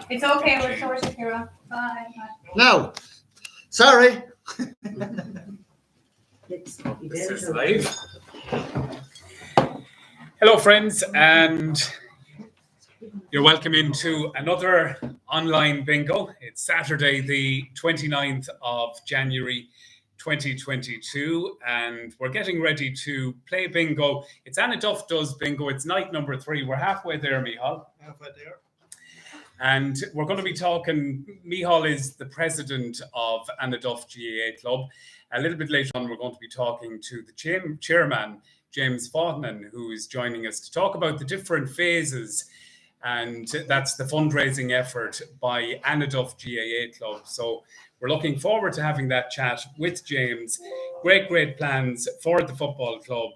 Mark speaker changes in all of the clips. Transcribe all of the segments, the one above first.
Speaker 1: It's okay, we're sorted, Kira. Bye.
Speaker 2: No, sorry.
Speaker 3: This is live.
Speaker 4: Hello, friends, and you're welcome into another online bingo. It's Saturday, the 29th of January 2022, and we're getting ready to play bingo. It's Annaduff does bingo. It's night number 3. We're halfway there, Michal.
Speaker 2: Halfway there.
Speaker 4: And we're going to be talking. Michal is the president of Annaduff GAA Club. A little bit later on, we're going to be talking to the chairman, James Fawnan, who is joining us to talk about the different phases. And that's the fundraising effort by Annaduff GAA Club. So we're looking forward to having that chat with James. Great plans for the football club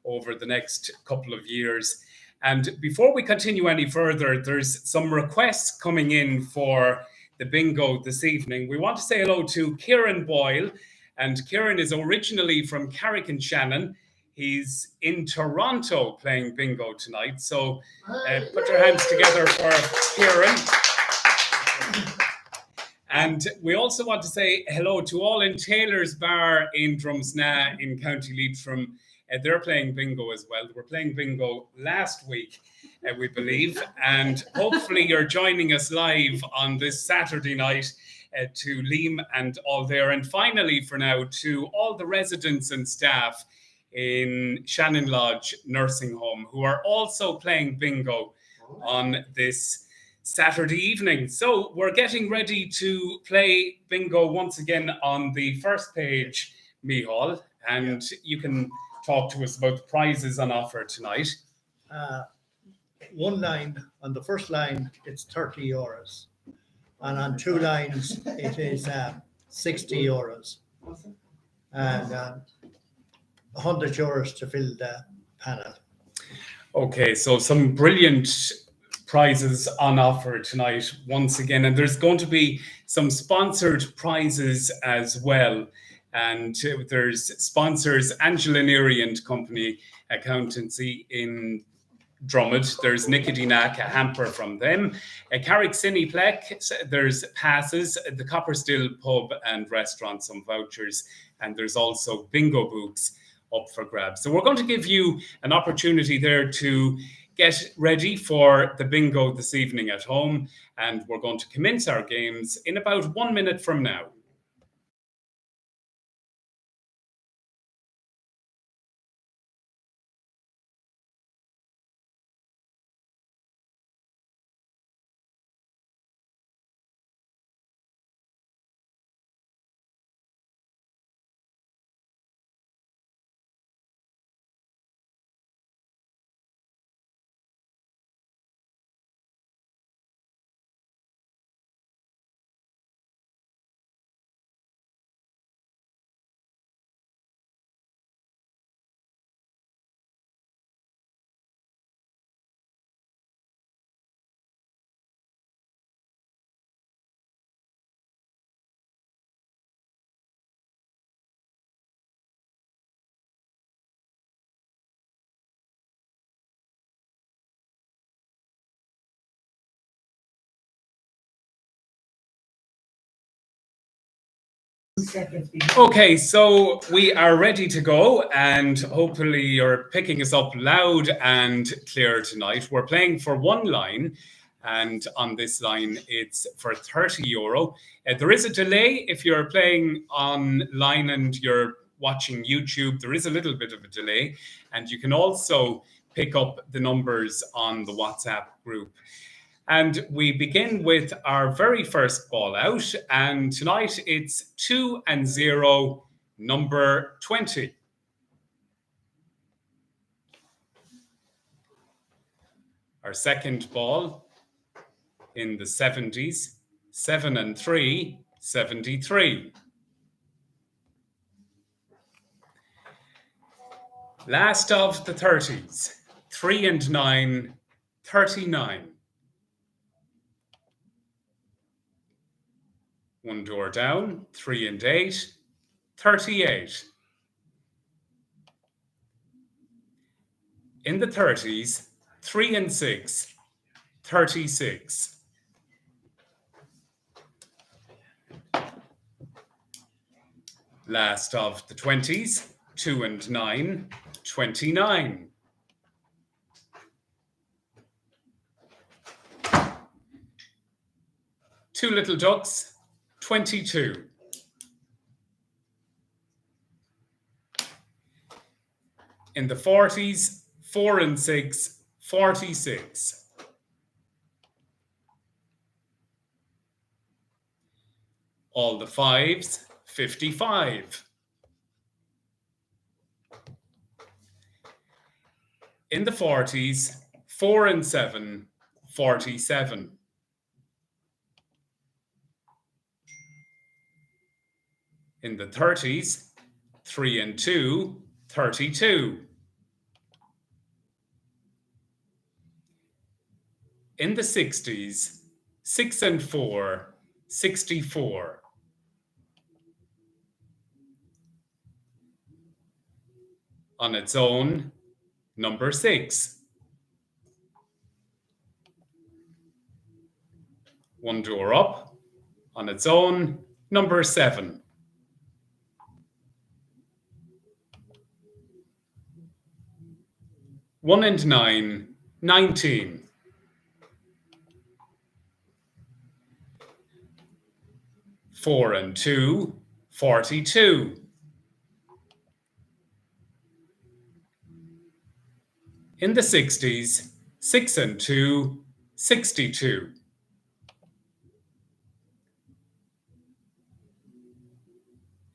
Speaker 4: over the next couple of years. And before we continue any further, there's some requests coming in for the bingo this evening. We want to say hello to Kieran Boyle. And Kieran is originally from Carrick-on-Shannon. He's in Toronto playing bingo tonight. So put your hands together for Kieran. And we also want to say hello to all in Taylor's Bar in Drumsna in County Leitrim. They're playing bingo as well. They were playing bingo last week, we believe. And hopefully you're joining us live on this Saturday night to Liam and all there. And finally, for now, to all the residents and staff in Shannon Lodge Nursing Home who are also playing bingo on this Saturday evening. So we're getting ready to play bingo once again on the first page, Michal, and you can talk to us about the prizes on offer tonight.
Speaker 2: One line, on the first line, it's 30 euros. And on 2 lines, it is 60 euros. And 100 euros to fill the panel.
Speaker 4: Okay, so some brilliant prizes on offer tonight once again. And there's going to be some sponsored prizes as well. And there's sponsors Angela Neary and Company Accountancy in Drummond. There's Nicodinac, a hamper from them. Carrick Cineplex, there's passes, the Copperstill Pub and Restaurant, some vouchers. And there's also bingo books up for grabs. So we're going to give you an opportunity there to get ready for the bingo this evening at home. And we're going to commence our games in about 1 minute from now. Okay, so we are ready to go, and hopefully you're picking us up loud and clear tonight. We're playing for one line, and on this line it's for 30 euro. There is a delay if you're playing online and you're watching YouTube. There is a little bit of a delay, and you can also pick up the numbers on the WhatsApp group. And we begin with our very first ball out. And tonight it's 2 and 0, number 20. Our second ball in the 70s, 7 and 3, 73. Last of the 30s, 3 and 9, 39. One door down, 3 and 8, 38. In the 30s, 3 and 6, 36. Last of the 20s, 2 and 9, 29. Two little ducks, 22. In the 40s, 4 and 6, 46. All the 5s, 55. In the 40s, 4 and 7, 47. In the 30s, 3 and 2, 32. In the 60s, 6 and 4, 64. On its own, number 6. One door up. On its own, number 7. One and 9, 19. Four and 2, 42. In the 60s, 6 and 2, 62.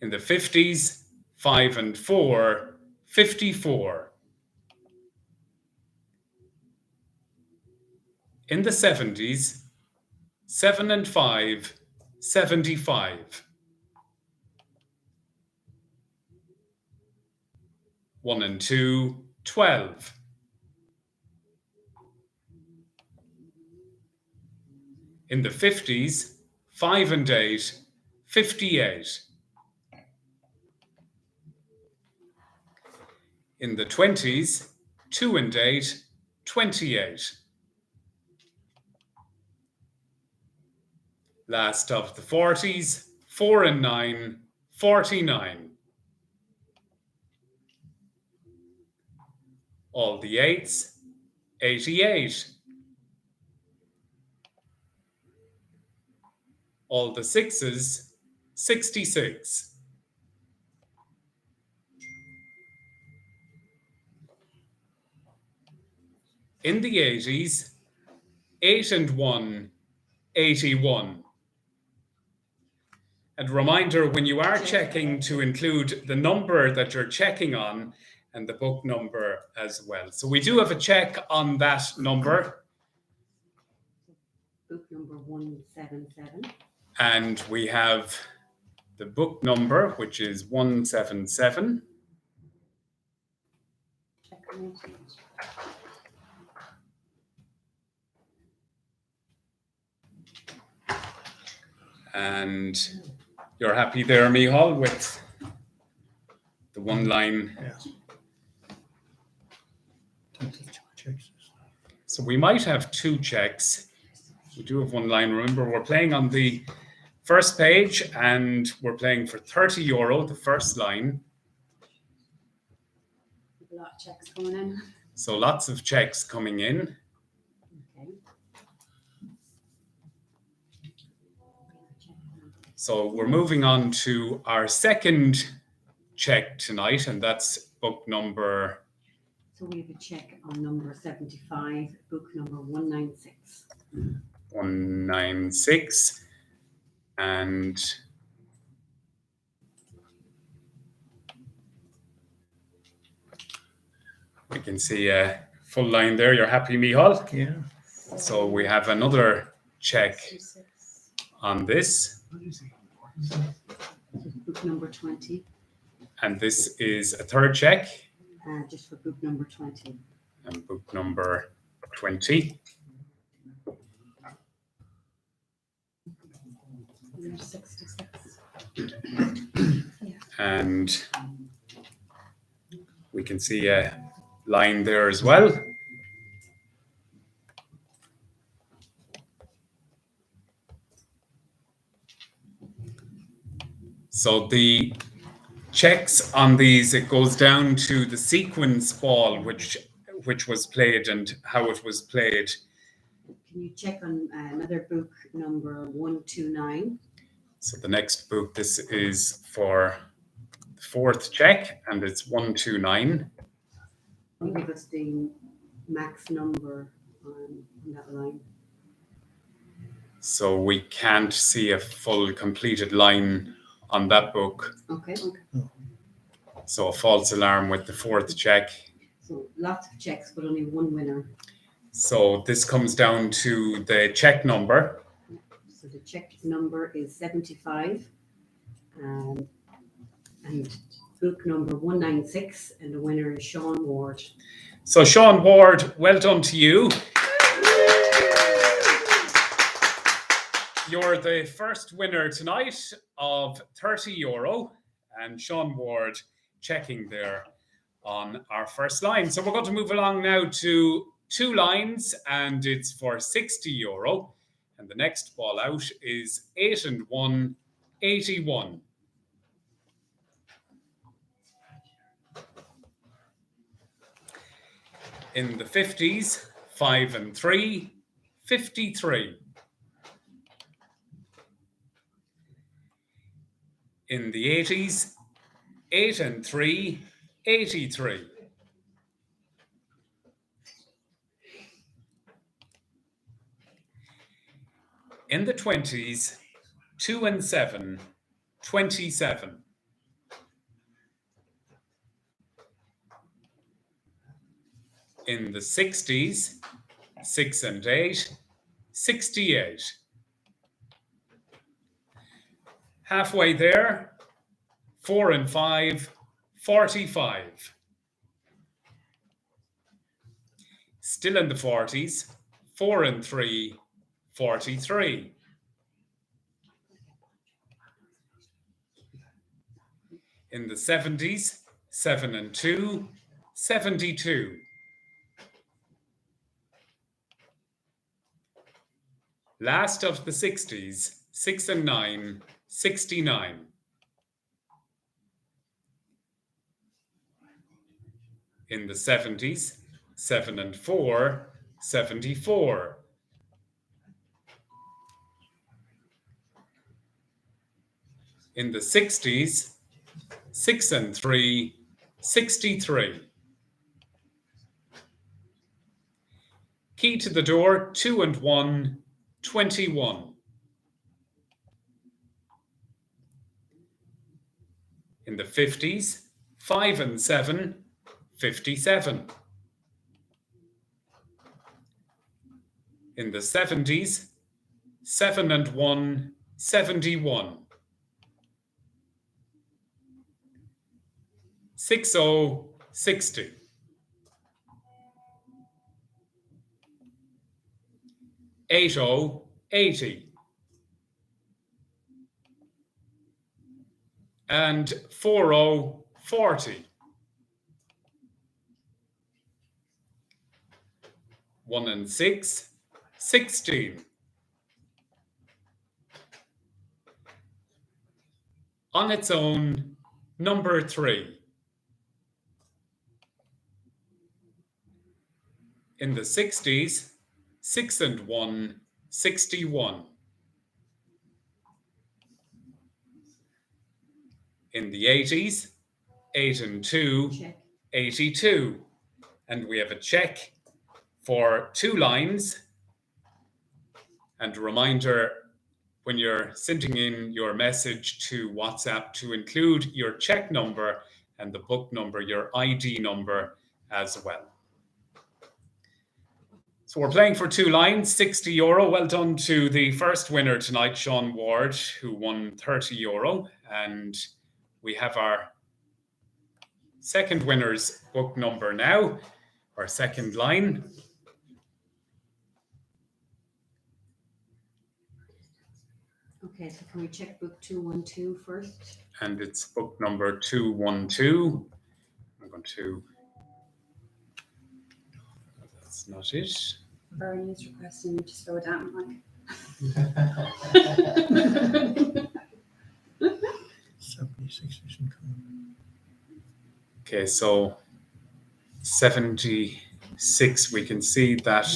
Speaker 4: In the 50s, 5 and 4, 54. In the 70s, 7 and 5, 75. 1 and 2, 12. In the 50s, 5 and 8, 58. In the 20s, 2 and 8, 28. Last of the 40s, 4 and 9, 49. All the 8s, 88. All the 6s, 66. In the 80s, 8 and 1, 81. And reminder, when you are checking, to include the number that you're checking on and the book number as well. So we do have a check on that number.
Speaker 5: Book number 177.
Speaker 4: And we have the book number, which is 177.
Speaker 5: Check on it.
Speaker 4: And you're happy there, Michal, with the one line.
Speaker 2: Yeah.
Speaker 4: So we might have two checks. We do have one line. Remember, we're playing on the first page and we're playing for €30, the first line.
Speaker 5: A lot of checks coming in.
Speaker 4: So lots of checks coming in.
Speaker 5: Okay.
Speaker 4: So we're moving on to our second check tonight, and that's book number.
Speaker 5: So we have a check on number 75, book number 196.
Speaker 4: 196. And we can see a full line there. You're happy, Michal?
Speaker 2: Yeah.
Speaker 4: So we have another check on this.
Speaker 5: Book number 20.
Speaker 4: And this is a third check.
Speaker 5: Just for book number 20.
Speaker 4: And book number 20.
Speaker 5: There's 66.
Speaker 4: And we can see a line there as well. So the checks on these, it goes down to the sequence ball, which was played and how it was played.
Speaker 5: Can you check on another book number 129?
Speaker 4: So the next book, this is for the fourth check, and it's 129.
Speaker 5: Can you give us the max number on that line?
Speaker 4: So we can't see a full completed line on that book.
Speaker 5: Okay.
Speaker 4: So a false alarm with the fourth check.
Speaker 5: So lots of checks, but only one winner.
Speaker 4: So this comes down to the check number.
Speaker 5: So the check number is 75, and book number 196, and the winner is Sean Ward.
Speaker 4: So Sean Ward, well done to you. You're the first winner tonight of €30, and Sean Ward checking there on our first line. So we're going to move along now to 2 lines, and it's for €60. And the next ball out is 8 and 1, 81. In the 50s, 5 and 3, 53. In the 80s, 8 and 3, 83. In the 20s, 2 and 7, 27. In the 60s, 6 and 8, 68. Halfway there, 4 and 5, 45. Still in the 40s, 4 and 3, 43. In the 70s, 7 and 2, 72. Last of the 60s, 6 and 9, 69. In the 70s, 7 and 4, 74. In the 60s, 6 and 3, 63. Key to the door, 2 and 1, 21. In the 50s, 5 and 7, 57. In the 70s, 7 and 1, 71. 60, 60. 80, 80. And 40, 40. 1 and 6, 16. On its own, number 3. In the 60s, 6 and 1, 61. In the 80s, 8 and 2,
Speaker 5: Check.
Speaker 4: 82. And we have a check for 2 lines. And a reminder, when you're sending in your message to WhatsApp, to include your check number and the book number, your ID number as well. So we're playing for 2 lines, €60. Well done to the first winner tonight, Sean Ward, who won €30. And we have our second winner's book number now, our second line.
Speaker 5: Okay, so can we check book 212 first?
Speaker 4: And it's book number 212. I'm going to... That's not it.
Speaker 1: Bernie is requesting you to slow down, Mike.
Speaker 2: 76 isn't coming.
Speaker 4: Okay, so 76, we can see that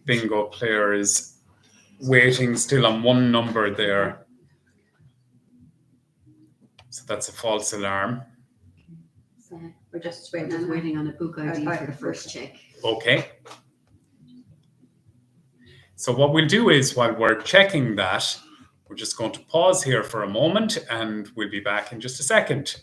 Speaker 4: bingo player is waiting still on one number there. So that's a false alarm.
Speaker 5: So
Speaker 1: We're just
Speaker 5: we're
Speaker 1: waiting
Speaker 5: just
Speaker 1: on
Speaker 5: waiting on a book ID
Speaker 1: I-
Speaker 5: for the first check.
Speaker 4: Okay. So what we'll do is, while we're checking that, we're just going to pause here for a moment and we'll be back in just a second.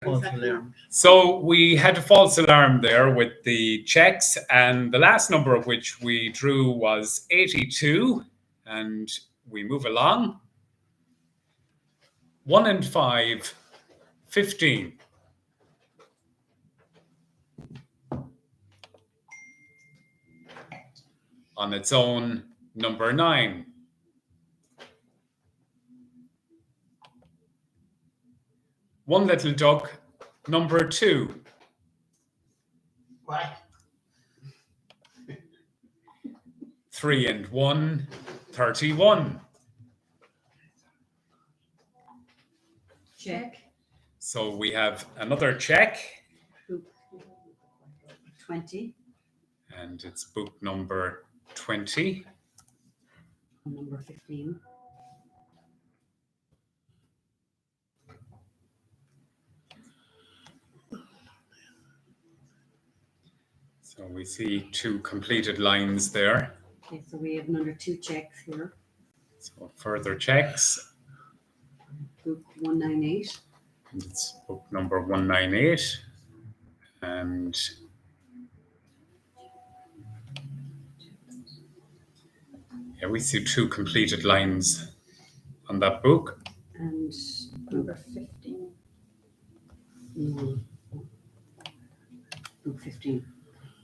Speaker 2: False alarm.
Speaker 4: So we had a false alarm there with the checks, and the last number of which we drew was 82, and we move along. 1 and 5, 15. On its own, number 9. One little duck, number 2.
Speaker 2: What?
Speaker 4: 3 and 1, 31.
Speaker 5: Check.
Speaker 4: So we have another check,
Speaker 5: Book 20.
Speaker 4: and it's book number 20.
Speaker 5: Number 15.
Speaker 4: So we see 2 completed lines there.
Speaker 5: Okay, so we have another 2 checks here.
Speaker 4: So further checks,
Speaker 5: Book 198.
Speaker 4: and it's book number 198. And yeah, we see 2 completed lines on that book.
Speaker 5: And
Speaker 1: Number 15.
Speaker 5: no, book 15.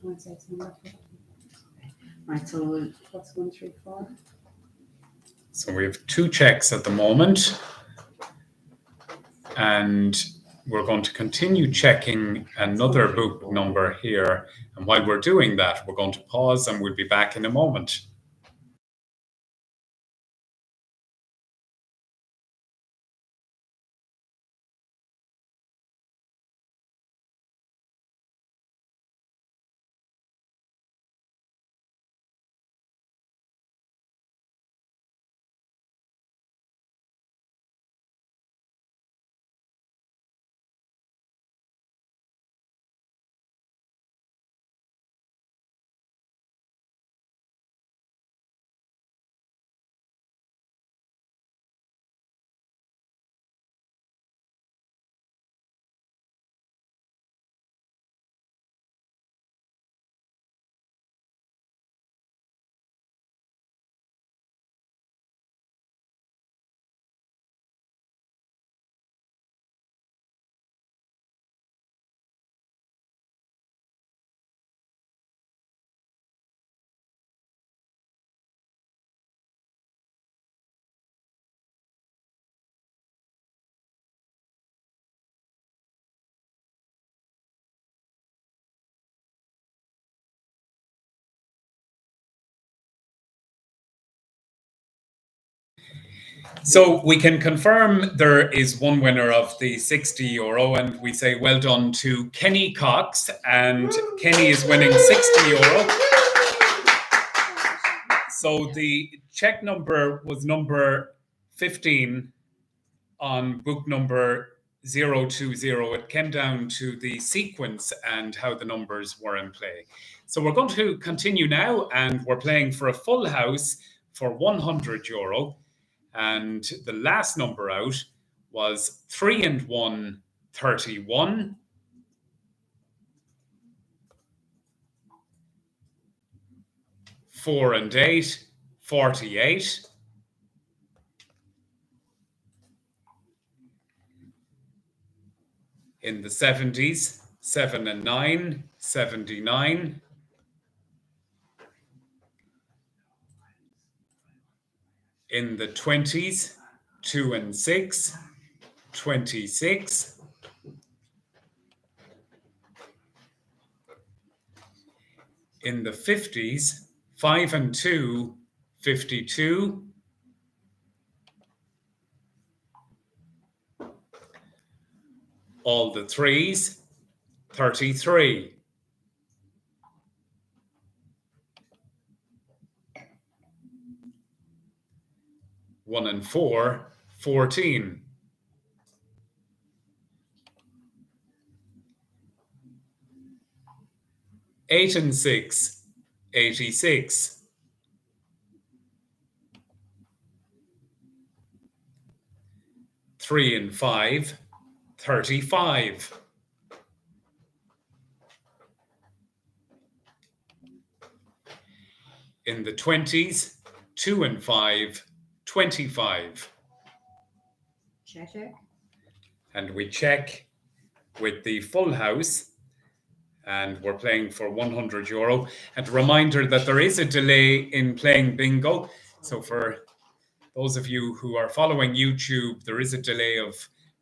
Speaker 1: I would say it's number 15.
Speaker 5: Right, so
Speaker 1: What's 1, 3, 4?
Speaker 4: So we have 2 checks at the moment. And we're going to continue checking another book number here. And while we're doing that, we're going to pause and we'll be back in a moment. So we can confirm there is one winner of the €60, and we say well done to Kenny Cox, and Kenny is winning €60. So the check number was number 15 on book number 020. It came down to the sequence and how the numbers were in play. So we're going to continue now, and we're playing for a full house for €100. And the last number out was 3 and 1, 31. 4 and 8, 48. In the 70s, 7 and 9, 79. In the 20s, 2 and 6, 26. In the 50s, 5 and 2, 52. All the 3s, 33. One and 4, 14. Eight and 6, 86. 3 and 5, 35. In the 20s, 2 and 5, 25.
Speaker 5: Check.
Speaker 4: And we check with the full house, and we're playing for €100. And a reminder that there is a delay in playing bingo. So for those of you who are following YouTube, there is a delay of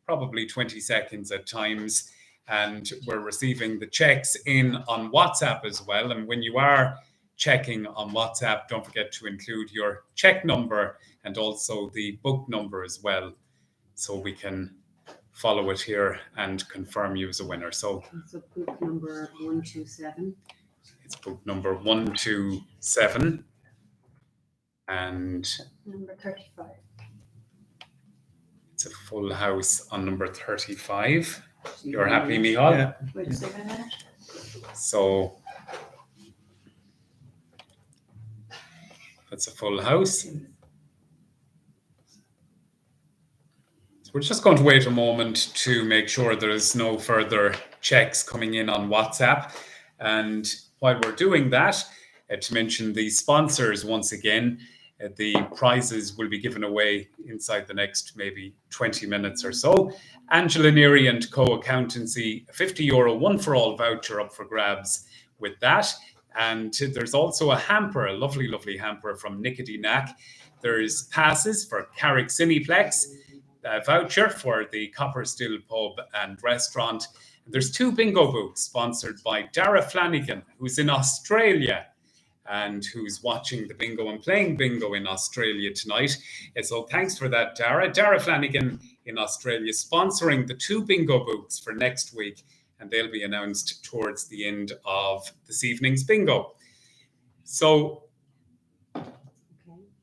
Speaker 4: probably 20 seconds at times. And we're receiving the checks in on WhatsApp as well. And when you are checking on WhatsApp, don't forget to include your check number and also the book number as well, so we can follow it here and confirm you as a winner. So
Speaker 5: book number 127.
Speaker 4: it's book number 127, and
Speaker 1: Number 35.
Speaker 4: it's a full house on number 35. You're happy, Michal?
Speaker 2: Yeah.
Speaker 1: Wait a second.
Speaker 4: So that's a full house. So we're just going to wait a moment to make sure there is no further checks coming in on WhatsApp. And while we're doing that, to mention the sponsors once again, the prizes will be given away inside the next maybe 20 minutes or so. Angela Neary and Co Accountancy, a €50 one for all voucher up for grabs with that. And there's also a hamper, a lovely, lovely hamper from Nickety Knack. There's passes for Carrick Cineplex, a voucher for the Copper Still Pub and Restaurant. And there's 2 bingo books sponsored by Dara Flanagan, who's in Australia and who's watching the bingo and playing bingo in Australia tonight. And so thanks for that, Dara. Dara Flanagan in Australia sponsoring the 2 bingo books for next week, and they'll be announced towards the end of this evening's bingo. So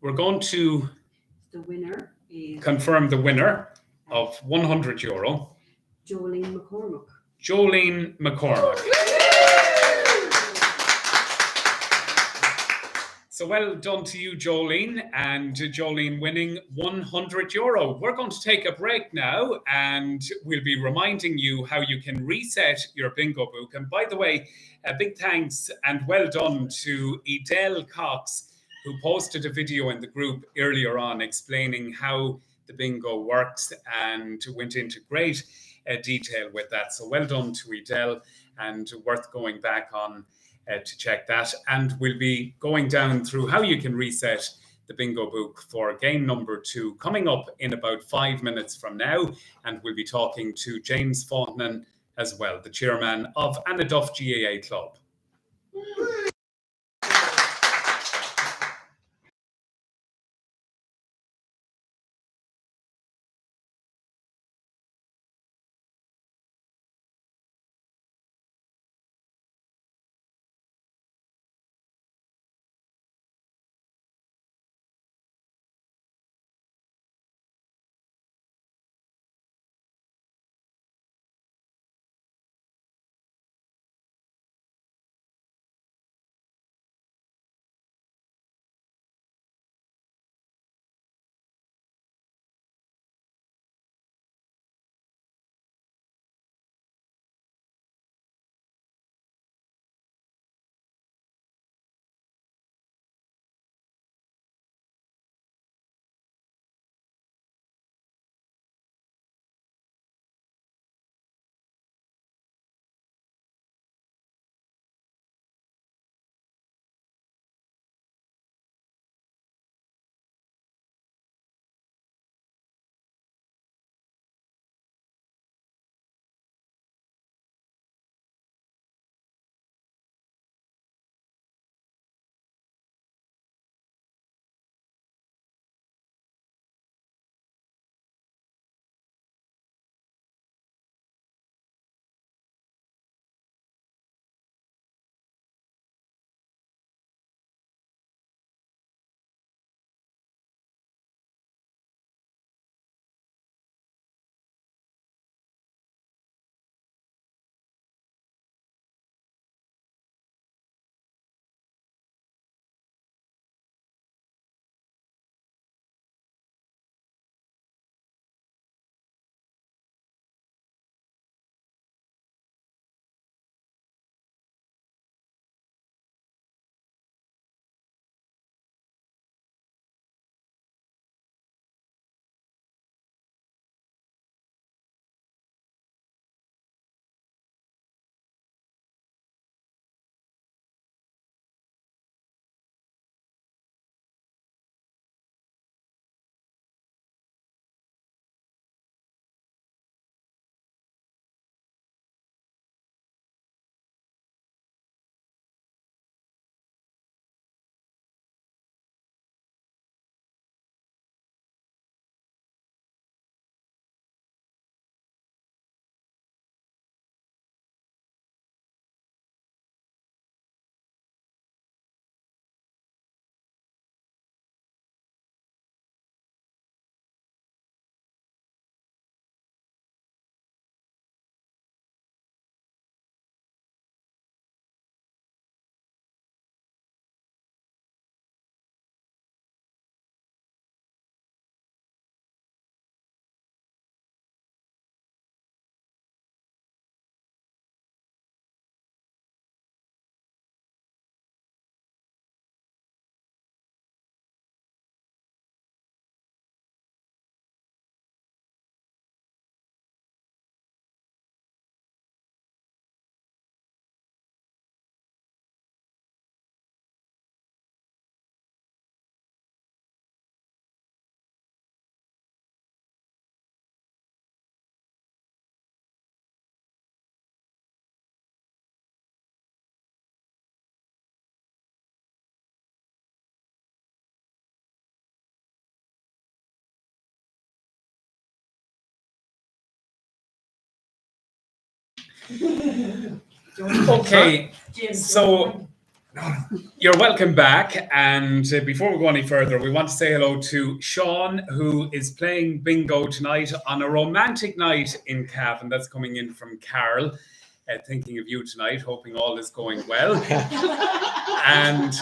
Speaker 4: we're going to
Speaker 5: The winner is
Speaker 4: confirm the winner of €100,
Speaker 5: Jolene McCormick.
Speaker 4: Jolene McCormick. So well done to you, Jolene, and Jolene winning €100. We're going to take a break now, and we'll be reminding you how you can reset your bingo book. And by the way, a big thanks and well done to Edel Cox, who posted a video in the group earlier on explaining how the bingo works and went into great detail with that. So well done to Edel, and worth going back on to check that. And we'll be going down through how you can reset the bingo book for game number 2 coming up in about 5 minutes from now. And we'll be talking to James Fontanen as well, the chairman of Annaduff GAA Club. Okay, so you're welcome back. And before we go any further, we want to say hello to Sean, who is playing bingo tonight on a romantic night in Cavan. That's coming in from Carol. Thinking of you tonight, hoping all is going well. And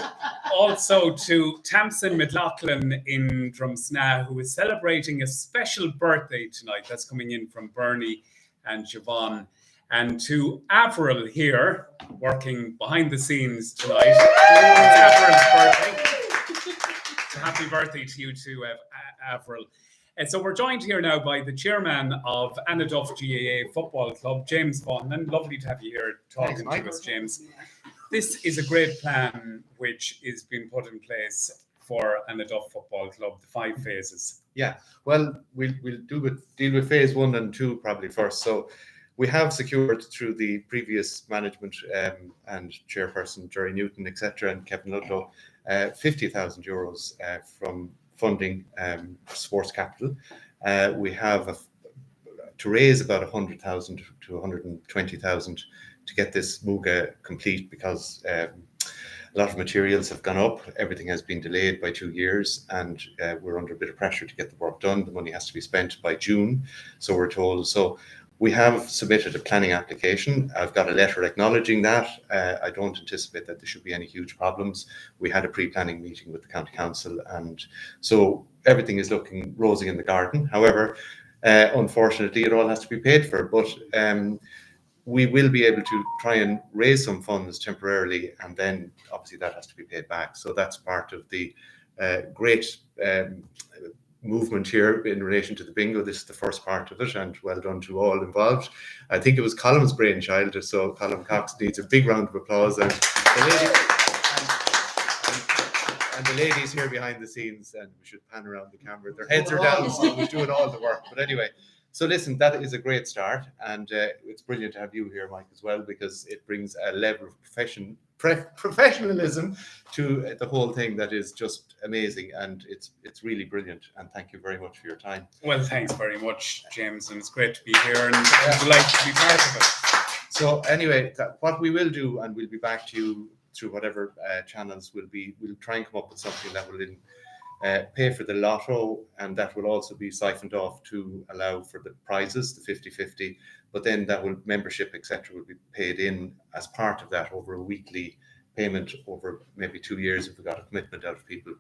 Speaker 4: also to Tamsin McLaughlin in Drumsna, who is celebrating a special birthday tonight. That's coming in from Bernie and Siobhan. And to Avril here, working behind the scenes tonight. It's Avril's birthday. So happy birthday to you too, Avril. And so we're joined here now by the chairman of Annaduff GAA Football Club, James Vaughan. Lovely to have you here talking to us, James. This is a great plan which is being put in place for Annaduff Football Club, the 5 phases.
Speaker 6: Yeah, well, we'll deal with phase 1 and 2 probably first. So we have secured through the previous management and chairperson Jerry Newton, etc., and Kevin Ludlow, €50,000 from funding sports capital. We have to raise about 100,000 to 120,000 to get this Muga complete, because a lot of materials have gone up. Everything has been delayed by 2 years, and we're under a bit of pressure to get the work done. The money has to be spent by June, so we're told. So we have submitted a planning application. I've got a letter acknowledging that. I don't anticipate that there should be any huge problems. We had a pre-planning meeting with the County Council, and so everything is looking rosy in the garden. However, unfortunately, it all has to be paid for. But we will be able to try and raise some funds temporarily, and then obviously that has to be paid back. So that's part of the great movement here in relation to the bingo. This is the first part of it, and well done to all involved. I think it was Colum's brainchild, so Colum Cox needs a big round of applause, and the ladies here behind the scenes, and we should pan around the camera. Their heads are down, so we're doing all the work. But anyway, so listen, that is a great start, and it's brilliant to have you here, Mike, as well, because it brings a level of professionalism to the whole thing that is just amazing, and it's really brilliant. And thank you very much for your time.
Speaker 4: Well, thanks very much, James, and it's great to be here, and I'm delighted to be part of it.
Speaker 6: So anyway, what we will do, and we'll be back to you through whatever channels we'll try and come up with something that will pay for the lotto, and that will also be siphoned off to allow for the prizes, the 50-50, but then that will membership, etc., will be paid in as part of that over a weekly payment over maybe 2 years if we got a commitment out of people,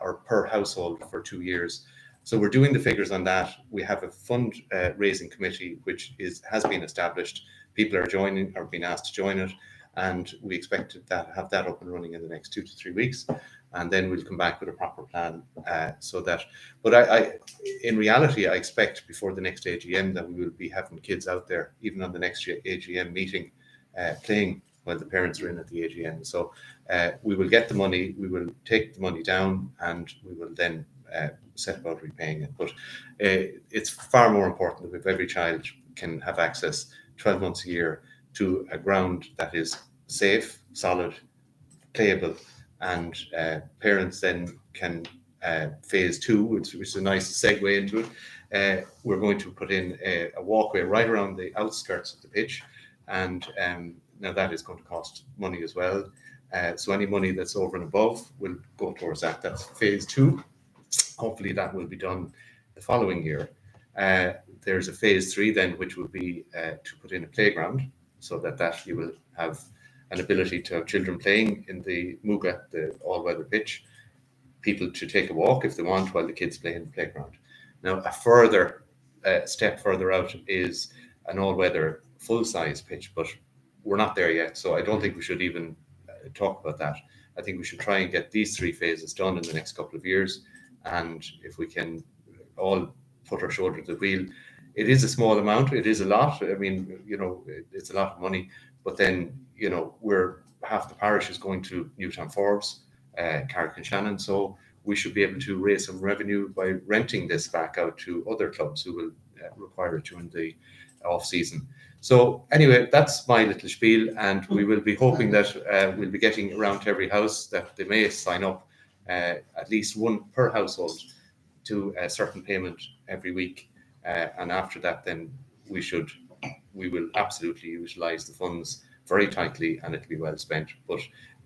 Speaker 6: or per household for 2 years. So we're doing the figures on that. We have a fund raising committee which has been established. People are being asked to join it, and we expect to have that up and running in the next 2 to 3 weeks. And then we'll come back with a proper plan, but in reality, I expect before the next AGM that we will be having kids out there, even on the next AGM meeting, playing while the parents are in at the AGM. So we will get the money, we will take the money down, and we will then set about repaying it. But it's far more important that if every child can have access 12 months a year to a ground that is safe, solid, playable, and parents then can phase 2, which is a nice segue into it. We're going to put in a walkway right around the outskirts of the pitch, and now that is going to cost money as well. So any money that's over and above will go towards that. That's phase 2. Hopefully that will be done the following year. There's a phase 3 then, which will be to put in a playground, so that you will have an ability to have children playing in the Muga, the all-weather pitch, people to take a walk if they want while the kids play in the playground. Now, a further step further out is an all-weather full-size pitch, but we're not there yet, so I don't think we should even talk about that. I think we should try and get these 3 phases done in the next couple of years, and if we can all put our shoulder to the wheel. It is a small amount, it is a lot. I mean, it's a lot of money, but then, we're half the parish is going to Newtown Forbes, Carrick and Shannon, so we should be able to raise some revenue by renting this back out to other clubs who will require it during the off season. So anyway, that's my little spiel, and we will be hoping that we'll be getting around to every house that they may sign up, at least one per household, to a certain payment every week, and after that then we should we will absolutely utilise the funds very tightly, and it'll be well spent. But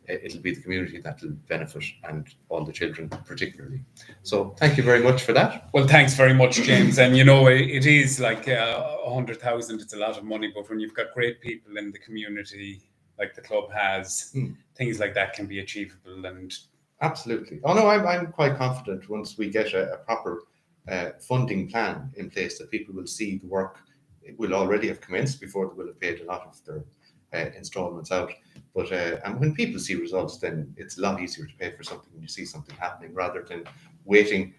Speaker 6: it'll be the community that will benefit, and all the children particularly. So thank you very much for that.
Speaker 4: Well, thanks very much, James. And you know, it is like 100,000. It's a lot of money, but when you've got great people in the community, like the club has, things like that can be achievable. And
Speaker 6: absolutely. Oh no, I'm quite confident once we get a proper funding plan in place that people will see the work. It will already have commenced before they will have paid a lot of their instalments out. But and when people see results, then it's a lot easier to pay for something when you see something happening, rather than waiting,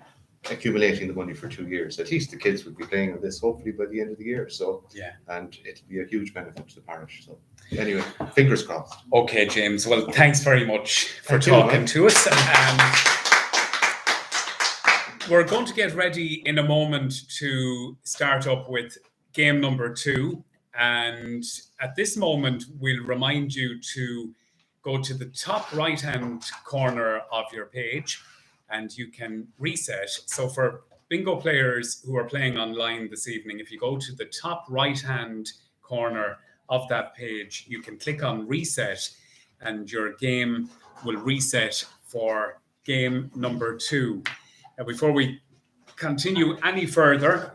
Speaker 6: accumulating the money for 2 years. At least the kids will be playing on this hopefully by the end of the year. So
Speaker 4: yeah,
Speaker 6: and it'll be a huge benefit to the parish. So anyway, fingers crossed.
Speaker 4: Okay, James. Well, thanks very much for
Speaker 6: Thank you,
Speaker 4: talking
Speaker 6: Mike.
Speaker 4: to us. We're going to get ready in a moment to start up with game number 2. And at this moment, we'll remind you to go to the top right-hand corner of your page and you can reset. So for bingo players who are playing online this evening, if you go to the top right-hand corner of that page, you can click on reset and your game will reset for game number 2. And before we continue any further,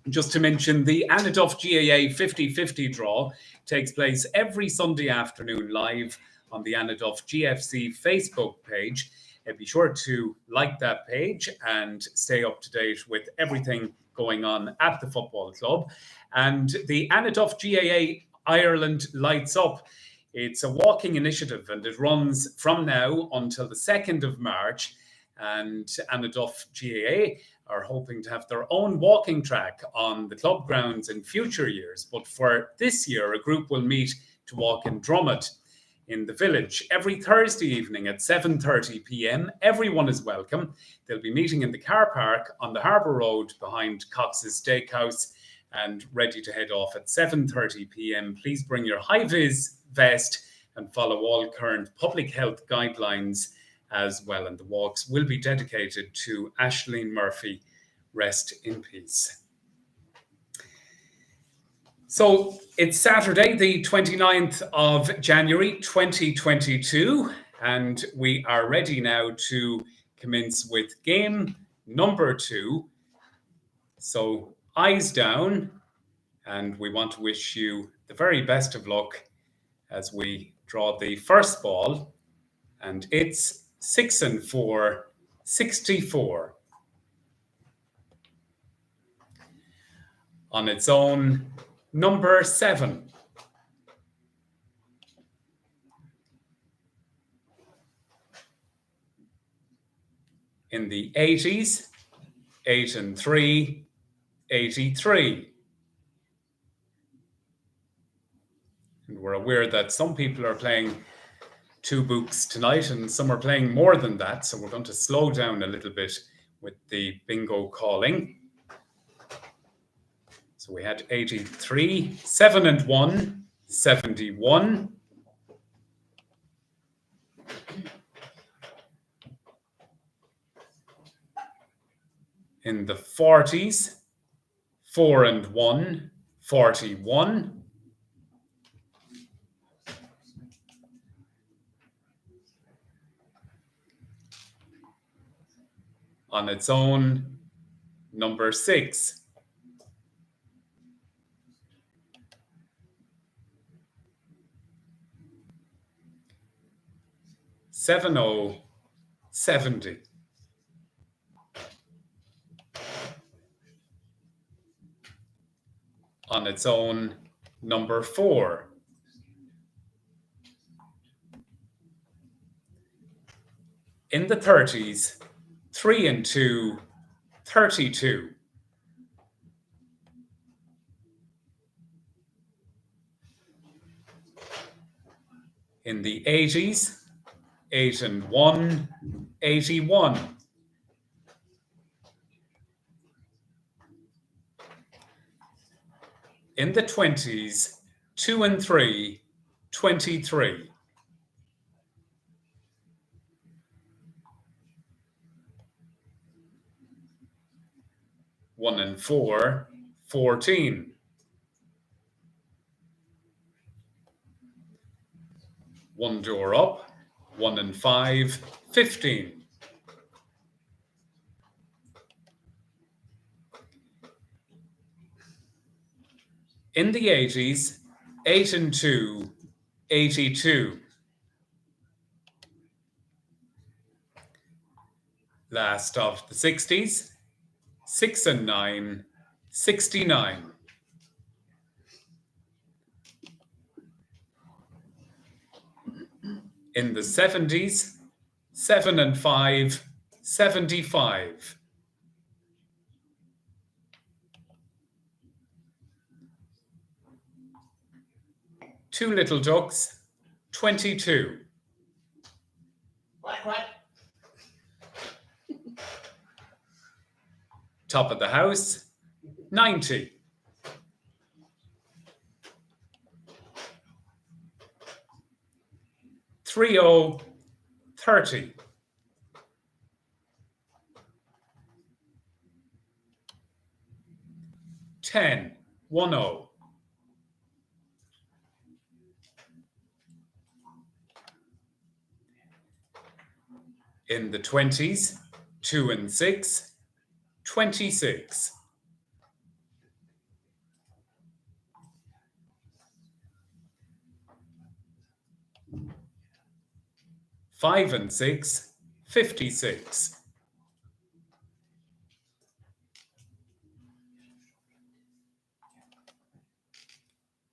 Speaker 4: just to mention, the Annaduff GAA 50-50 draw takes place every Sunday afternoon live on the Annaduff GFC Facebook page. Be sure to like that page and stay up to date with everything going on at the football club. And the Annaduff GAA Ireland Lights Up. It's a walking initiative and it runs from now until the 2nd of March. And Annaduff GAA are hoping to have their own walking track on the club grounds in future years. But for this year, a group will meet to walk in Drummond in the village every Thursday evening at 7:30 p.m. Everyone is welcome. They'll be meeting in the car park on the Harbour Road behind Cox's Steakhouse and ready to head off at 7:30 p.m. Please bring your high-vis vest and follow all current public health guidelines as well. And the walks will be dedicated to Ashleen Murphy. Rest in peace. So it's Saturday, the 29th of January, 2022, and we are ready now to commence with game number 2. So eyes down, and we want to wish you the very best of luck as we draw the first ball, and it's 6 and 4, 64. On its own, number 7. In the 80s, 8 and 3, 83. And we're aware that some people are playing 2 books tonight and some are playing more than that. So we're going to slow down a little bit with the bingo calling. So we had 83, 7 and 1, 71. In the 40s, 4 and 1, 41. On its own, number 6. $70. On its own, number 4. In the 30s, 3 and 2, 32. In the 80s, 8 and 1, 81. In the 20s, 2 and 3, 23. One and 4, 14. One door up, 1 and 5, 15. In the 80s, 8 and 2, 82. Last of the 60s, 6 and 9, 69. In the 70s, 7 and 5, 75. Two Little Ducks, 22. Top of the House, 90. Trio, 30. Ten, 10. In the 20s, 2 and 6, 26. Five and 6, 56.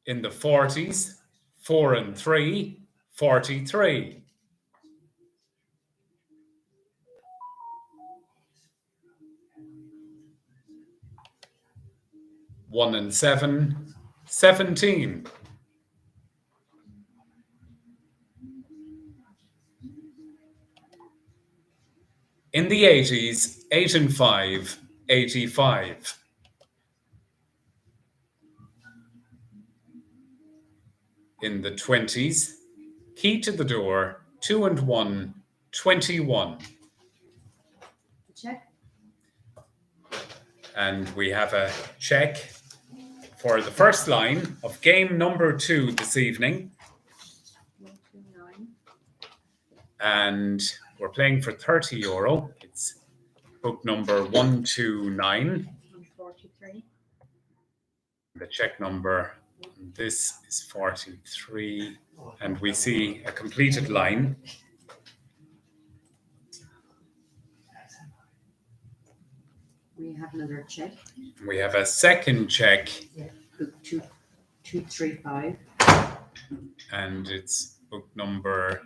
Speaker 4: In the 40s, 4 and 3, 43. 1 and 7, 17. In the 80s, 8 and 5, 85. In the 20s, key to the door, 2 and 1, 21.
Speaker 1: Check.
Speaker 4: And we have a check for the first line of game number 2 this evening.
Speaker 1: 129.
Speaker 4: And we're playing for €30. It's book number 129.
Speaker 1: 143.
Speaker 4: The check number on this is 43. And we see a completed line.
Speaker 5: We have another check.
Speaker 4: We have a second check,
Speaker 5: Book 235.
Speaker 4: and it's book number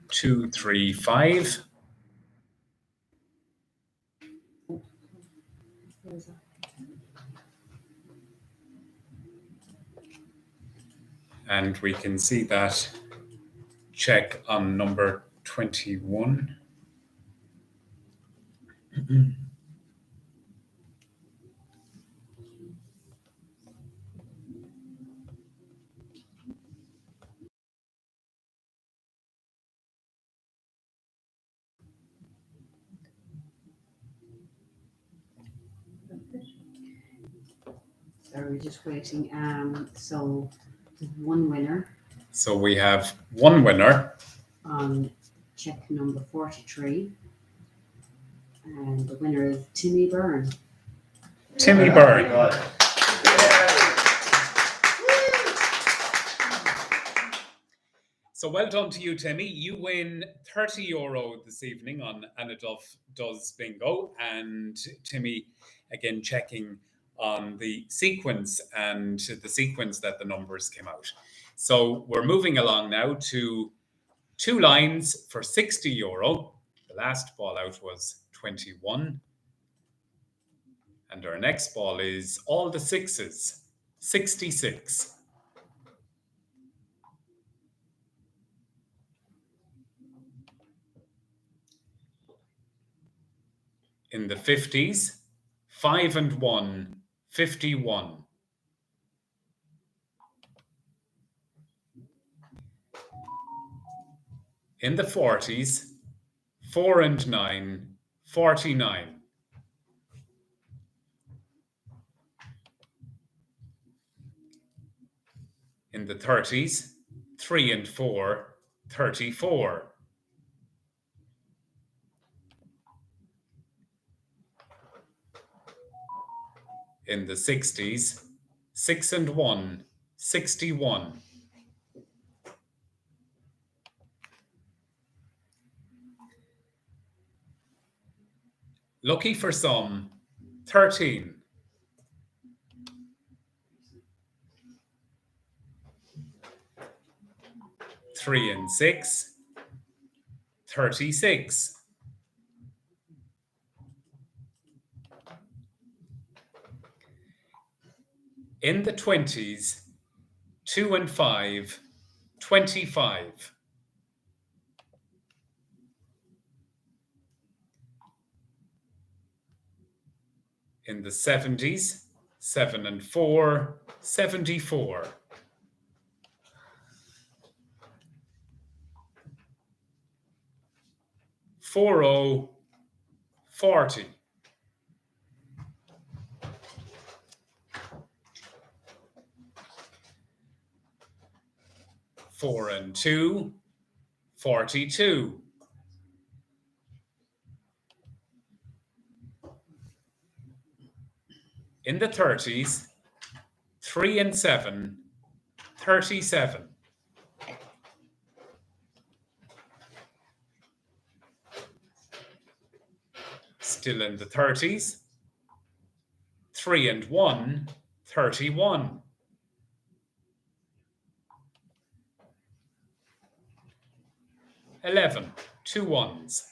Speaker 4: 235.
Speaker 1: What is that?
Speaker 4: And we can see that check on number 21.
Speaker 5: So we're just waiting. So one winner
Speaker 4: So we have one winner.
Speaker 5: on check number 43. And the winner is Timmy Byrne.
Speaker 4: Timmy Byrne. So well done to you, Timmy. You win €30 this evening on Annaduff Does Bingo. And Timmy, again, checking on the sequence and the sequence that the numbers came out. So we're moving along now to 2 lines for €60. The last ball out was 21. And our next ball is all the 6s, 66. In the 50s, 5 and 1, 51. In the 40s, 4 and 9, 49. In the 30s, 3 and 4, 34. In the 60s, 6 and 1, 61. Lucky for some, 13. Three and 6, 36. In the 20s, 2 and 5, 25. In the 70s, 7 and 4, 74. Four oh, 40. 4 and 2, 42. In the 30s, 3 and 7, 37. Still in the 30s, 3 and 1, 31. Eleven, 2 ones.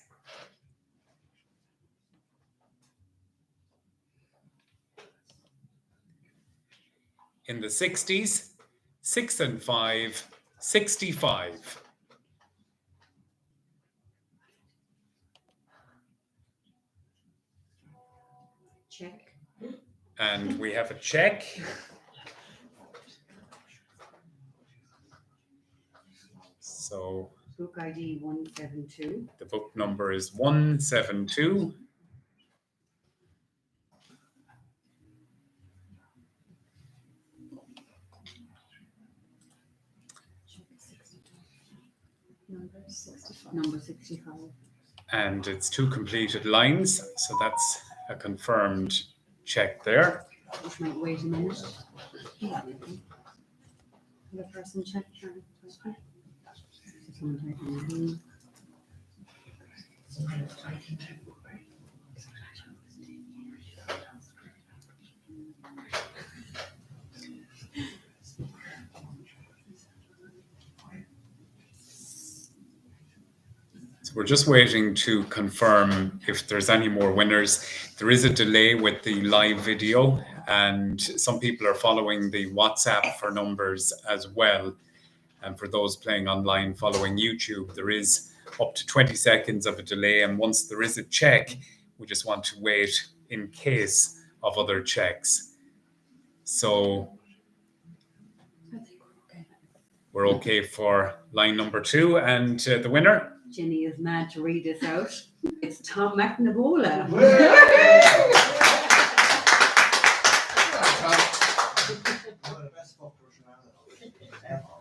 Speaker 4: In the 60s, 6 and 5, 65.
Speaker 5: Check.
Speaker 4: And we have a check. So
Speaker 5: Book ID 172.
Speaker 4: the book number is 172.
Speaker 1: Number 65.
Speaker 5: Number 65.
Speaker 4: And it's 2 completed lines. So that's a confirmed check there.
Speaker 5: Just might wait a minute.
Speaker 1: The person checked.
Speaker 5: Someone typing it in.
Speaker 4: So we're just waiting to confirm if there's any more winners. There is a delay with the live video, and some people are following the WhatsApp for numbers as well. And for those playing online following YouTube, there is up to 20 seconds of a delay. And once there is a check, we just want to wait in case of other checks. So
Speaker 1: I think we're okay.
Speaker 4: we're okay for line number 2. And the winner?
Speaker 5: Jenny is mad to read this out. It's Tom McNavola.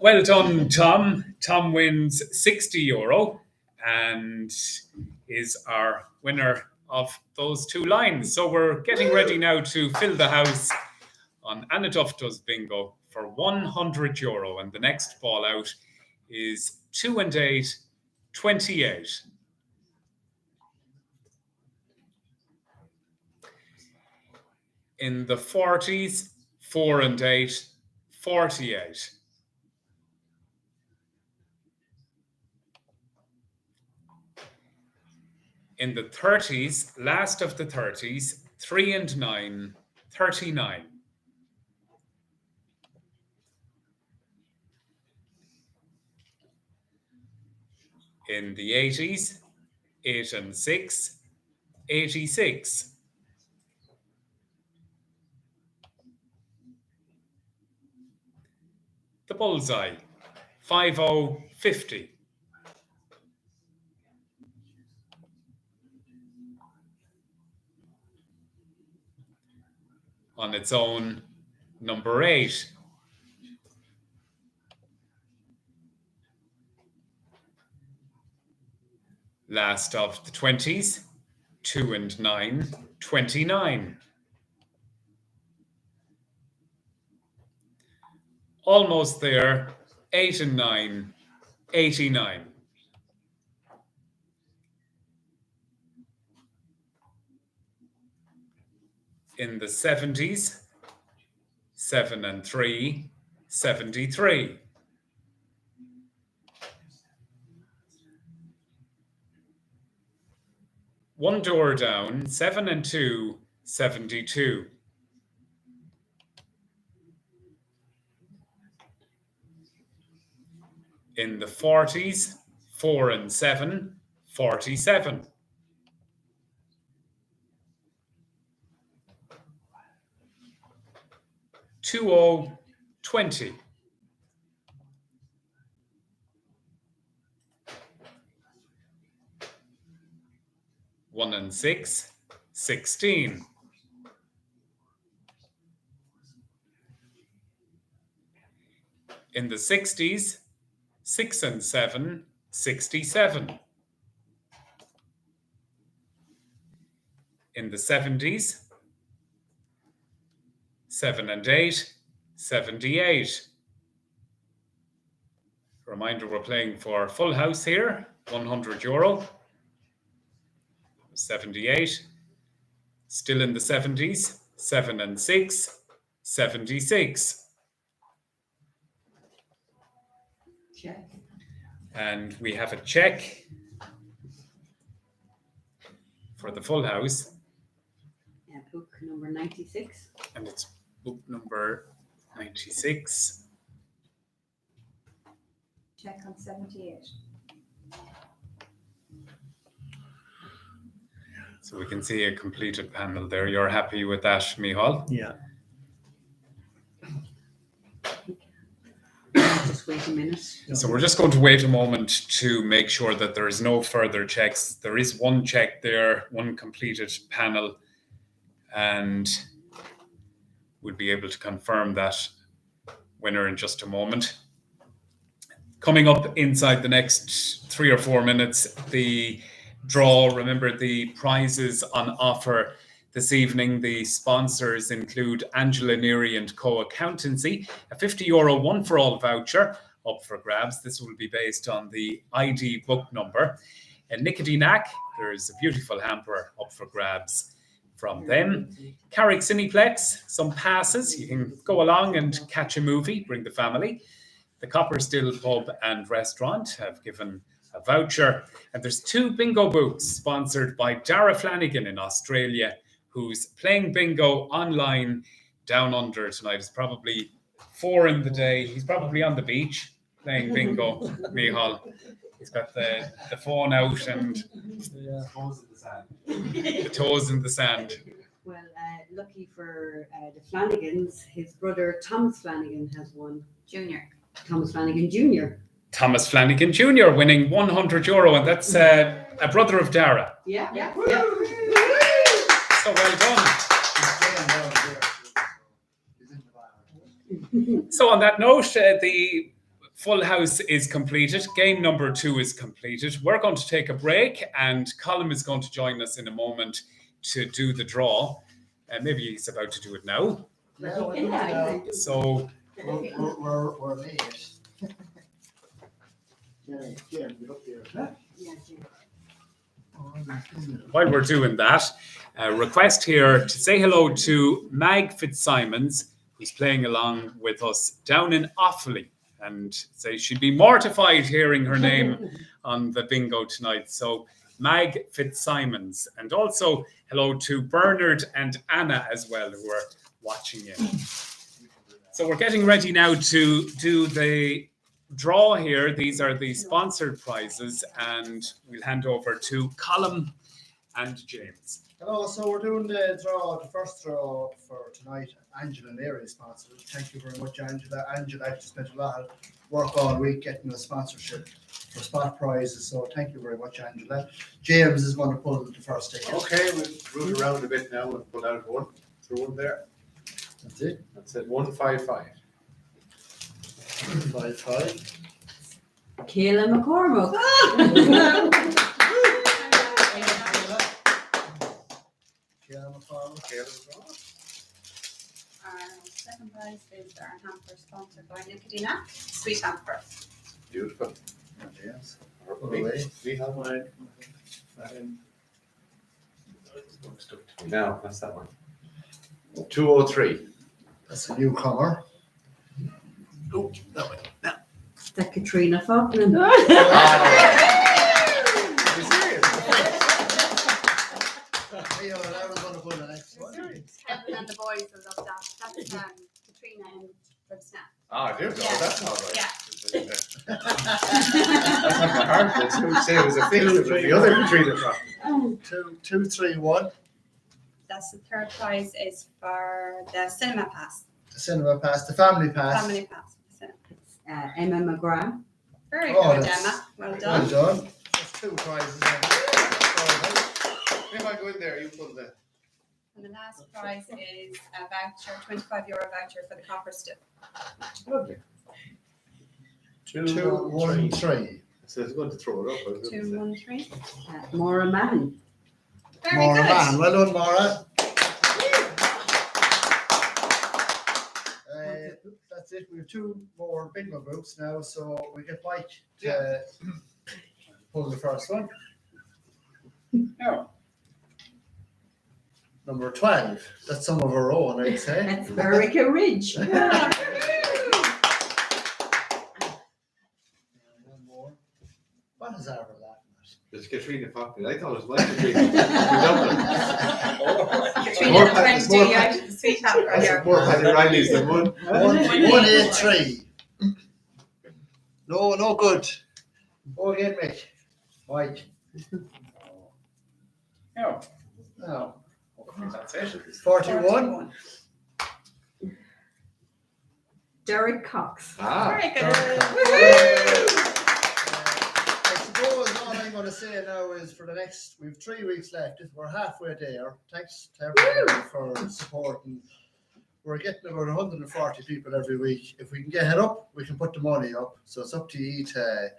Speaker 4: Well done, Tom. Tom wins €60 and is our winner of those 2 lines. So we're getting ready now to fill the house on Annaduff Does Bingo for €100. And the next ball out is 2 and 8, 28. In the 40s, 4 and 8, 48. In the 30s, last of the 30s, 3 and 9, 39. In the 80s, 8 and 6, 86. The bullseye, 50, 50. On its own, number 8. Last of the 20s, 2 and 9, 29. Almost there, 8 and 9, 89. In the 70s, 7 and 3, 73. One door down, 7 and 2, 72. In the 40s, 4 and 7, 47. Two o 20. One and 6, 16. In the 60s, 6 and 7, 67. In the 70s, 7 and 8, 78. Reminder, we're playing for full house here, €100. 78. Still in the 70s, 7 and 6, 76.
Speaker 5: Check.
Speaker 4: And we have a check for the full house,
Speaker 5: Book number 96.
Speaker 4: and it's book number 96.
Speaker 1: Check on 78.
Speaker 4: So we can see a completed panel there. You're happy with that, Michal?
Speaker 2: Yeah.
Speaker 5: Just wait a minute.
Speaker 4: So we're just going to wait a moment to make sure that there is no further checks. There is one check there, one completed panel, and we'll be able to confirm that winner in just a moment. Coming up inside the next 3 or 4 minutes, the draw. Remember, the prizes on offer this evening. The sponsors include Angela Neary and Co Accountancy, a €50 one-for-all voucher up for grabs. This will be based on the ID book number. And Nicotinac, there's a beautiful hamper up for grabs from them. Carrick Cineplex, some passes. You can go along and catch a movie, bring the family. The Copper Still Pub and Restaurant have given a voucher. And there's 2 bingo booths sponsored by Dara Flanagan in Australia, who's playing bingo online down under tonight. It's probably 4 in the day. He's probably on the beach playing bingo, Michal. He's got the phone out and the toes in the sand.
Speaker 5: Well, lucky for the Flanagans, his brother Thomas Flanagan has won.
Speaker 1: Junior.
Speaker 5: Thomas Flanagan Jr.
Speaker 4: Thomas Flanagan Jr. winning €100, and that's a brother of Dara.
Speaker 5: Yeah.
Speaker 4: So well done. So on that note, the full house is completed. Game number 2 is completed. We're going to take a break, and Colin is going to join us in a moment to do the draw. Maybe he's about to do it now. So
Speaker 2: We're late. Get up there.
Speaker 4: while we're doing that, a request here to say hello to Mag Fitzsimons, who's playing along with us down in Offaly, and say she'd be mortified hearing her name on the bingo tonight. So Mag Fitzsimons, and also hello to Bernard and Anna as well, who are watching in. So we're getting ready now to do the draw here. These are the sponsored prizes, and we'll hand over to Colin and James.
Speaker 2: Hello, so we're doing the first draw for tonight. Angela Neary sponsored. Thank you very much, Angela. Angela actually spent a lot of work all week getting a sponsorship for spot prizes, so thank you very much, Angela. James is going to pull the first ticket.
Speaker 6: Okay, we'll root around a bit now and pull out one. Through one there.
Speaker 2: That's it.
Speaker 6: That's it. 155.
Speaker 2: 5-5.
Speaker 5: Kayla McCormick.
Speaker 1: Our second prize is our hamper sponsored by Nicotina, sweet hamper.
Speaker 6: Beautiful.
Speaker 2: Yes.
Speaker 6: We have one. Now, that's that one. 203.
Speaker 2: That's a newcomer.
Speaker 5: Is that Katrina Faulkner?
Speaker 2: I was going to put the next one.
Speaker 1: Kevin and the boys will love that. That's Katrina and from Snap.
Speaker 6: Ah, there we go.
Speaker 1: Yeah.
Speaker 6: That's all right.
Speaker 1: Yeah.
Speaker 6: That's like a hard place. Who would say it was a fix? It was the other Katrina Faulkner.
Speaker 2: 231.
Speaker 1: That's the third prize is for the cinema pass.
Speaker 2: The cinema pass, the family pass.
Speaker 1: Family pass.
Speaker 5: Emma McGrath.
Speaker 1: Very
Speaker 2: Oh,
Speaker 1: good,
Speaker 2: that's-
Speaker 1: Emma. Well
Speaker 2: Well
Speaker 1: done.
Speaker 2: done. That's 2 prizes.
Speaker 6: If I go in there, you pull the.
Speaker 1: And the last prize is a voucher, €25 voucher for the copper strip.
Speaker 6: Lovely.
Speaker 2: 213.
Speaker 6: So it's going to throw it up. I was going to say.
Speaker 1: 213.
Speaker 5: Maura Mann.
Speaker 1: Very
Speaker 2: Maura
Speaker 1: good.
Speaker 2: Mann. Well done, Maura. That's it. We have 2 more bingo books now, so we get Mike to pull the first one.
Speaker 4: Yeah.
Speaker 2: Number 12. That's some of our own, I'd say.
Speaker 5: That's Verica Ridge.
Speaker 2: One more. What is our laughing at?
Speaker 6: It's Katrina Faulkner. I thought it was my Katrina.
Speaker 1: Katrina
Speaker 6: More
Speaker 1: the
Speaker 6: pa- it's
Speaker 1: 20
Speaker 6: more
Speaker 1: out of the sweet hamper
Speaker 6: That's
Speaker 1: here.
Speaker 6: more Paddy Riley's than one.
Speaker 2: 183. No good. Go again, Mick. Mike.
Speaker 4: Yeah.
Speaker 2: No.
Speaker 4: That's it.
Speaker 2: 41.
Speaker 5: Derek Cox.
Speaker 6: Ah,
Speaker 1: Very good.
Speaker 2: I suppose all I'm going to say now is for the next, we've 3 weeks left. We're halfway there. Thanks to everybody for supporting. We're getting about 140 people every week. If we can get it up, we can put the money up. So it's up to you to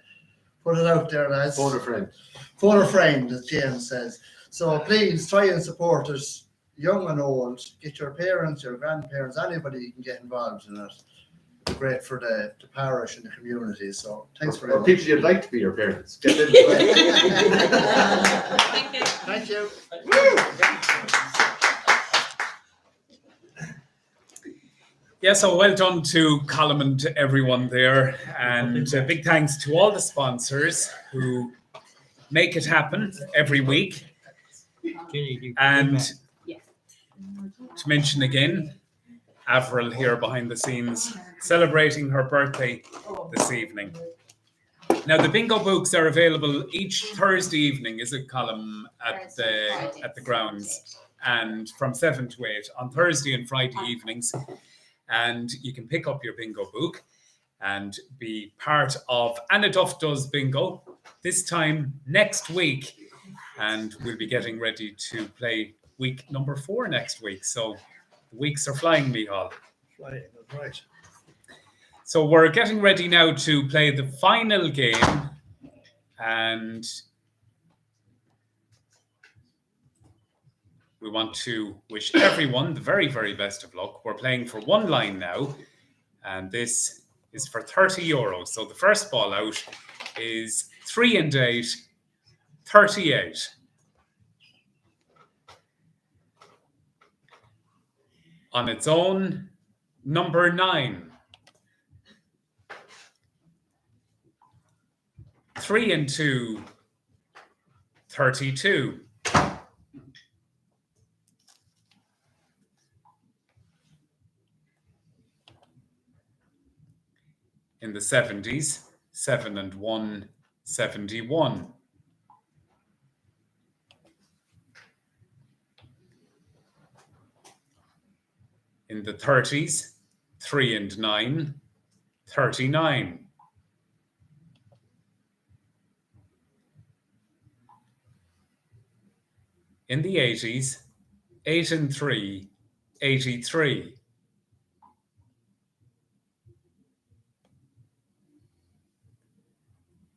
Speaker 2: put it out there, lads.
Speaker 6: phone a friend.
Speaker 2: Phone a friend, as James says. So please try and support us, young and old. Get your parents, your grandparents, anybody you can get involved in it. It'd be great for the parish and the community. So thanks for
Speaker 6: Or
Speaker 2: that.
Speaker 6: people you'd like to be your parents. Get them.
Speaker 1: Thank you.
Speaker 2: Thank you.
Speaker 4: Yeah, so well done to Colin and to everyone there. And big thanks to all the sponsors who make it happen every week. And
Speaker 5: Yes.
Speaker 4: to mention again, Avril here behind the scenes celebrating her birthday this evening. Now the bingo books are available each Thursday evening, is it, Colin, at the grounds, and from 7 to 8 on Thursday and Friday evenings. And you can pick up your bingo book and be part of Annaduff Does Bingo this time next week. And we'll be getting ready to play week number 4 next week. So the weeks are flying, Michal.
Speaker 2: Right, that's right.
Speaker 4: So we're getting ready now to play the final game. And we want to wish everyone the very, very best of luck. We're playing for 1 line now, and this is for €30. So the first ball out is 3 and 8, 38. On its own, number 9. 3 and 2, 32. In the 70s, 7 and 1, 71. In the 30s, 3 and 9, 39. In the 80s, 8 and 3, 83.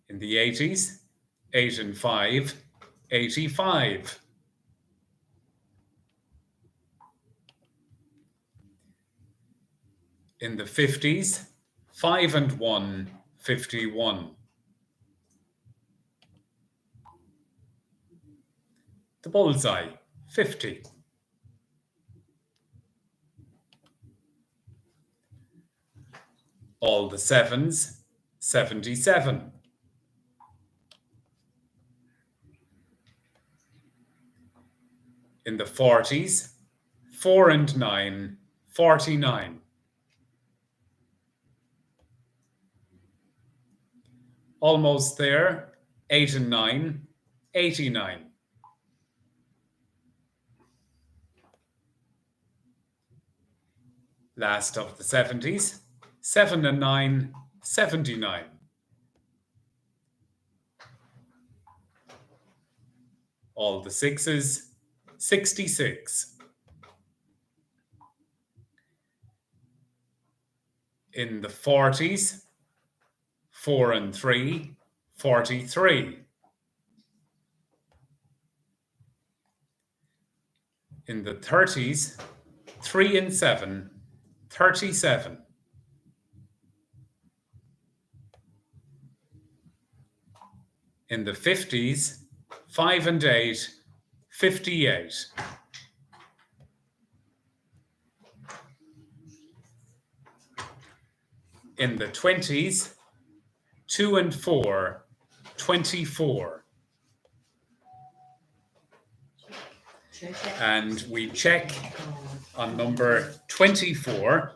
Speaker 4: In the 80s, 8 and 5, 85. In the 50s, 5 and 1, 51. The bullseye, 50. All the sevens, 77. In the 40s, 4 and 9, 49. Almost there, 8 and 9, 89. Last of the 70s, 7 and 9, 79. All the sixes, 66. In the 40s, 4 and 3, 43. In the 30s, 3 and 7, 37. In the 50s, 5 and 8, 58. In the 20s, 2 and 4, 24. And we check on number 24.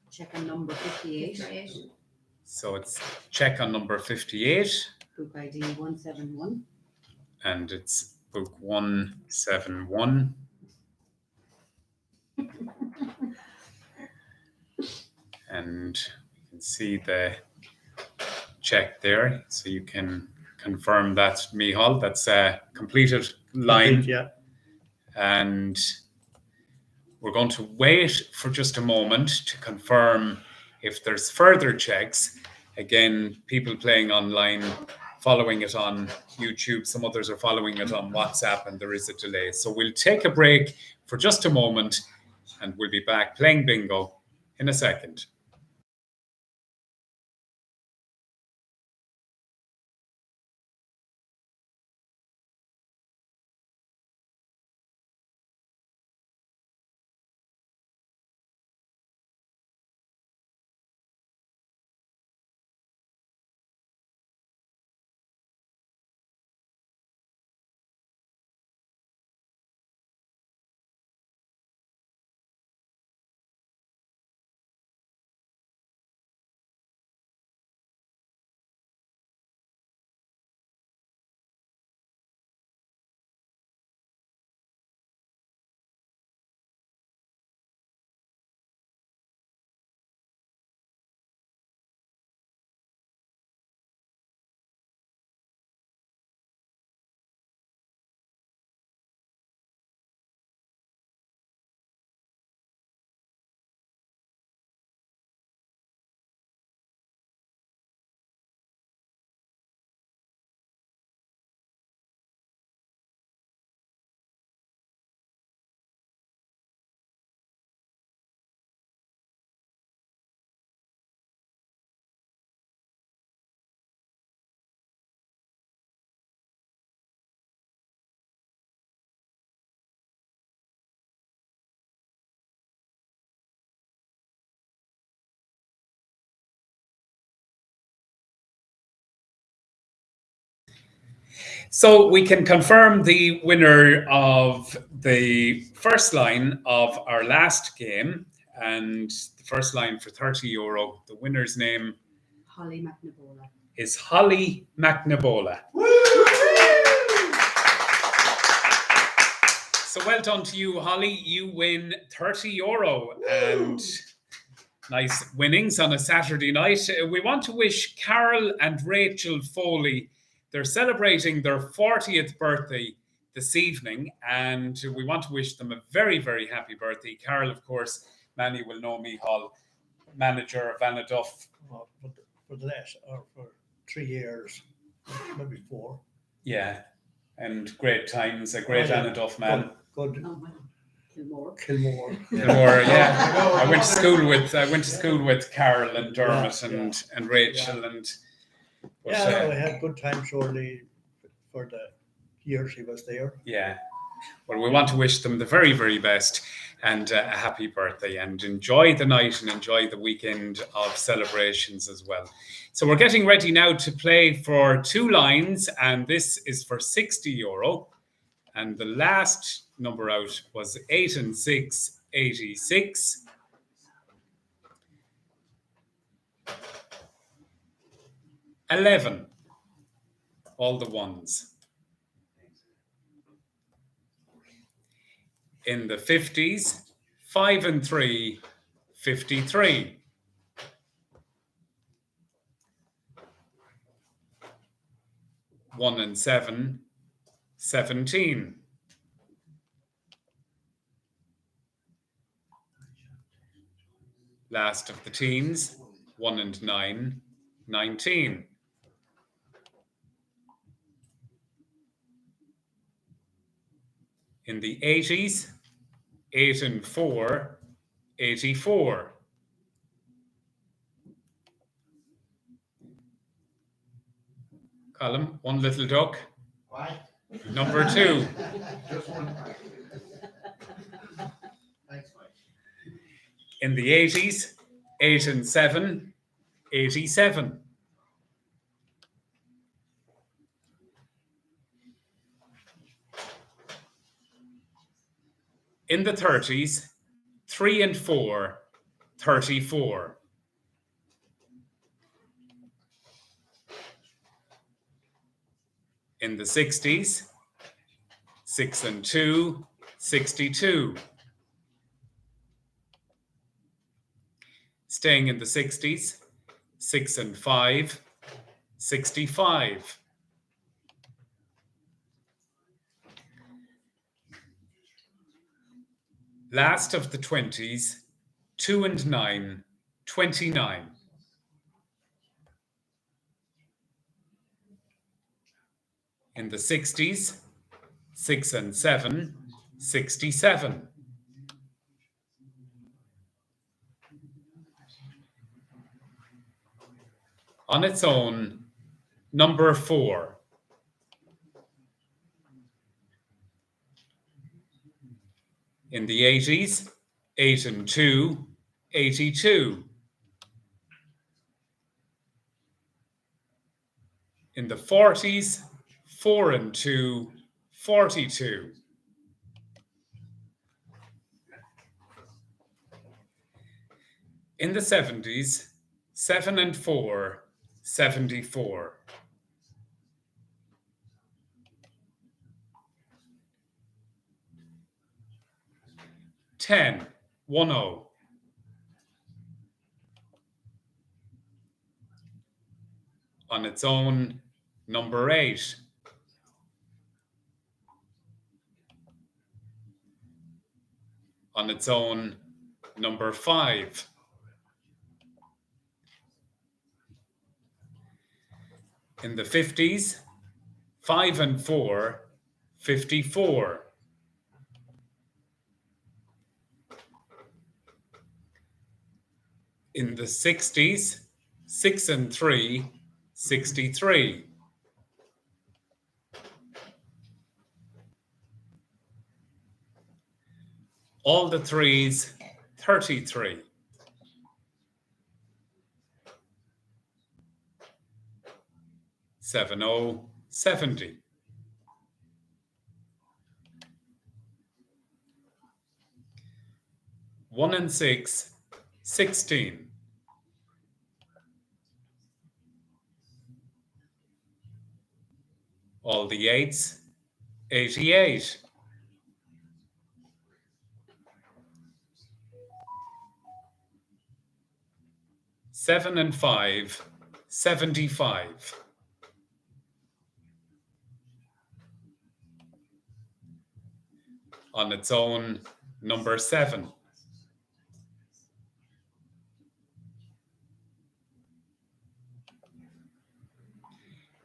Speaker 5: Check on number 58.
Speaker 4: So it's check on number 58.
Speaker 5: Book ID 171.
Speaker 4: And it's book 171. And you can see the check there. So you can confirm that, Michal, that's a completed line.
Speaker 2: Yeah.
Speaker 4: And we're going to wait for just a moment to confirm if there's further checks. Again, people playing online, following it on YouTube, some others are following it on WhatsApp, and there is a delay. So we'll take a break for just a moment and we'll be back playing bingo in a second. So we can confirm the winner of the first line of our last game, and the first line for €30. The winner's name
Speaker 5: Holly McNabola.
Speaker 4: is Holly McNabola. So well done to you, Holly. You win €30 and nice winnings on a Saturday night. We want to wish Carol and Rachel Foley. They're celebrating their 40th birthday this evening, and we want to wish them a very, very happy birthday. Carol, of course, many will know Michal, manager of Annaduff.
Speaker 2: For the last, or for 3 years, maybe 4.
Speaker 4: Yeah, and great times, a great Annaduff man.
Speaker 2: Good.
Speaker 5: Oh, well. Kilmore.
Speaker 2: Kilmore.
Speaker 4: Or yeah, I went to school with Carol and Dermot
Speaker 2: Yeah,
Speaker 4: and Rachel and. But,
Speaker 2: Yeah, we had good time surely for the year she was there.
Speaker 4: yeah. Well, we want to wish them the very, very best and a happy birthday, and enjoy the night and enjoy the weekend of celebrations as well. So we're getting ready now to play for 2 lines, and this is for €60. And the last number out was 8 and 6, 86. $11, all the ones. In the 50s, 5 and 3, 53. One and 7, 17. Last of the teens, 1 and 9, 19. In the 80s, 8 and 4, 84. Column, one little duck.
Speaker 2: Why?
Speaker 4: Number 2. In the 80s, 8 and 7, 87. In the 30s, 3 and 4, 34. In the 60s, 6 and 2, 62. Staying in the 60s, 6 and 5, 65. Last of the 20s, 2 and 9, 29. In the 60s, 6 and 7, 67. On its own, number 4. In the 80s, 8 and 2, 82. In the 40s, 4 and 2, 42. In the 70s, 7 and 4, 74. $10, 10. On its own, number 8. On its own, number 5. In the 50s, 5 and 4, 54. In the 60s, 6 and 3, 63. All the 3s, 33. $70, 70. One and 6, 16. All the 8s, 88. Seven and 5, 75. On its own, number 7.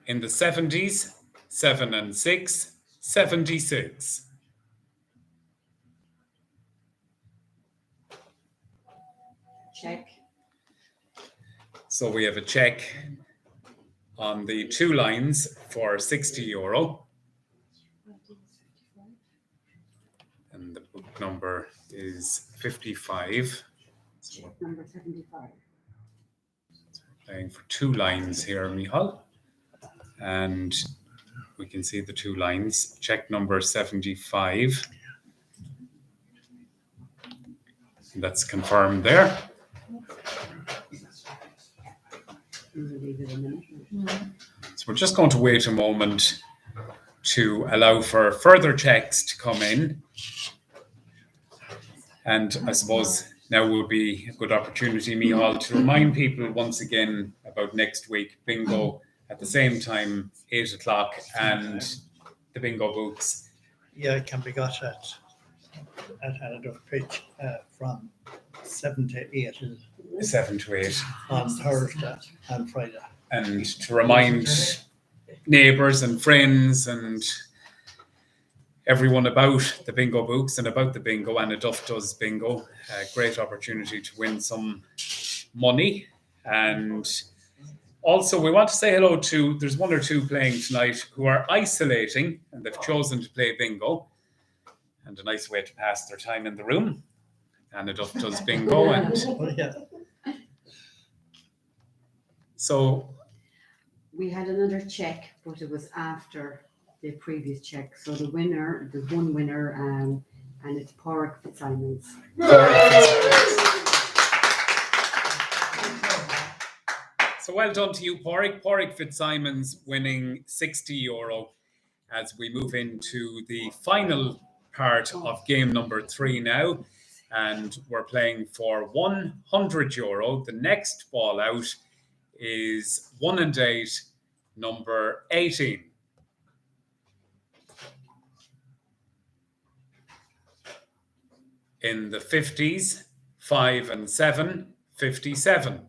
Speaker 4: In the 70s, 7 and 6, 76.
Speaker 5: check.
Speaker 4: So we have a check on the 2 lines for €60. And the book number is 55. So
Speaker 5: Check number 75.
Speaker 4: we're playing for 2 lines here, Michal. And we can see the 2 lines. Check number 75. And that's confirmed there.
Speaker 5: We'll leave it a minute.
Speaker 4: So we're just going to wait a moment to allow for further checks to come in. And I suppose now will be a good opportunity, Michal, to remind people once again about next week, bingo at the same time, 8 o'clock, and the bingo booths.
Speaker 2: Yeah, it can be got at Annaduff pitch from 7 to 8
Speaker 4: 7 to 8.
Speaker 2: on Thursday and Friday.
Speaker 4: And to remind neighbours and friends and everyone about the bingo booths and about the bingo. Annaduff does bingo. A great opportunity to win some money. And also we want to say hello to, there's 1 or 2 playing tonight who are isolating and they've chosen to play bingo. And a nice way to pass their time in the room. Annaduff does bingo. And
Speaker 2: Oh, yeah.
Speaker 4: so
Speaker 5: We had another check, but it was after the previous check. So the winner, there's 1 winner, and it's Porrick Fitzsimons.
Speaker 4: So well done to you, Porrick. Porrick Fitzsimons winning €60 as we move into the final part of game number 3 now. And we're playing for €100. The next ball out is 1 and 8, number 18. In the 50s, 5 and 7, 57.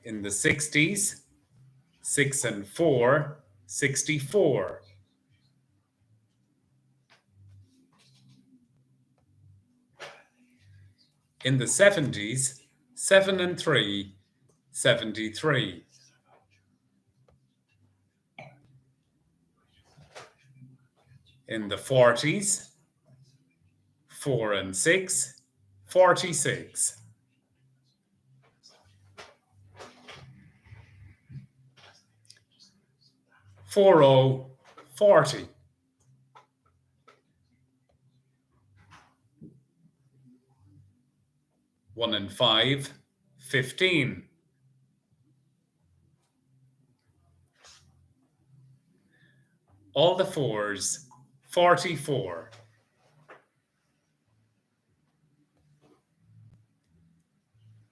Speaker 4: In the 60s, 6 and 4, 64. In the 70s, 7 and 3, 73. In the 40s, 4 and 6, 46. $40, 40. $1 and 5, 15. All the 4s, 44.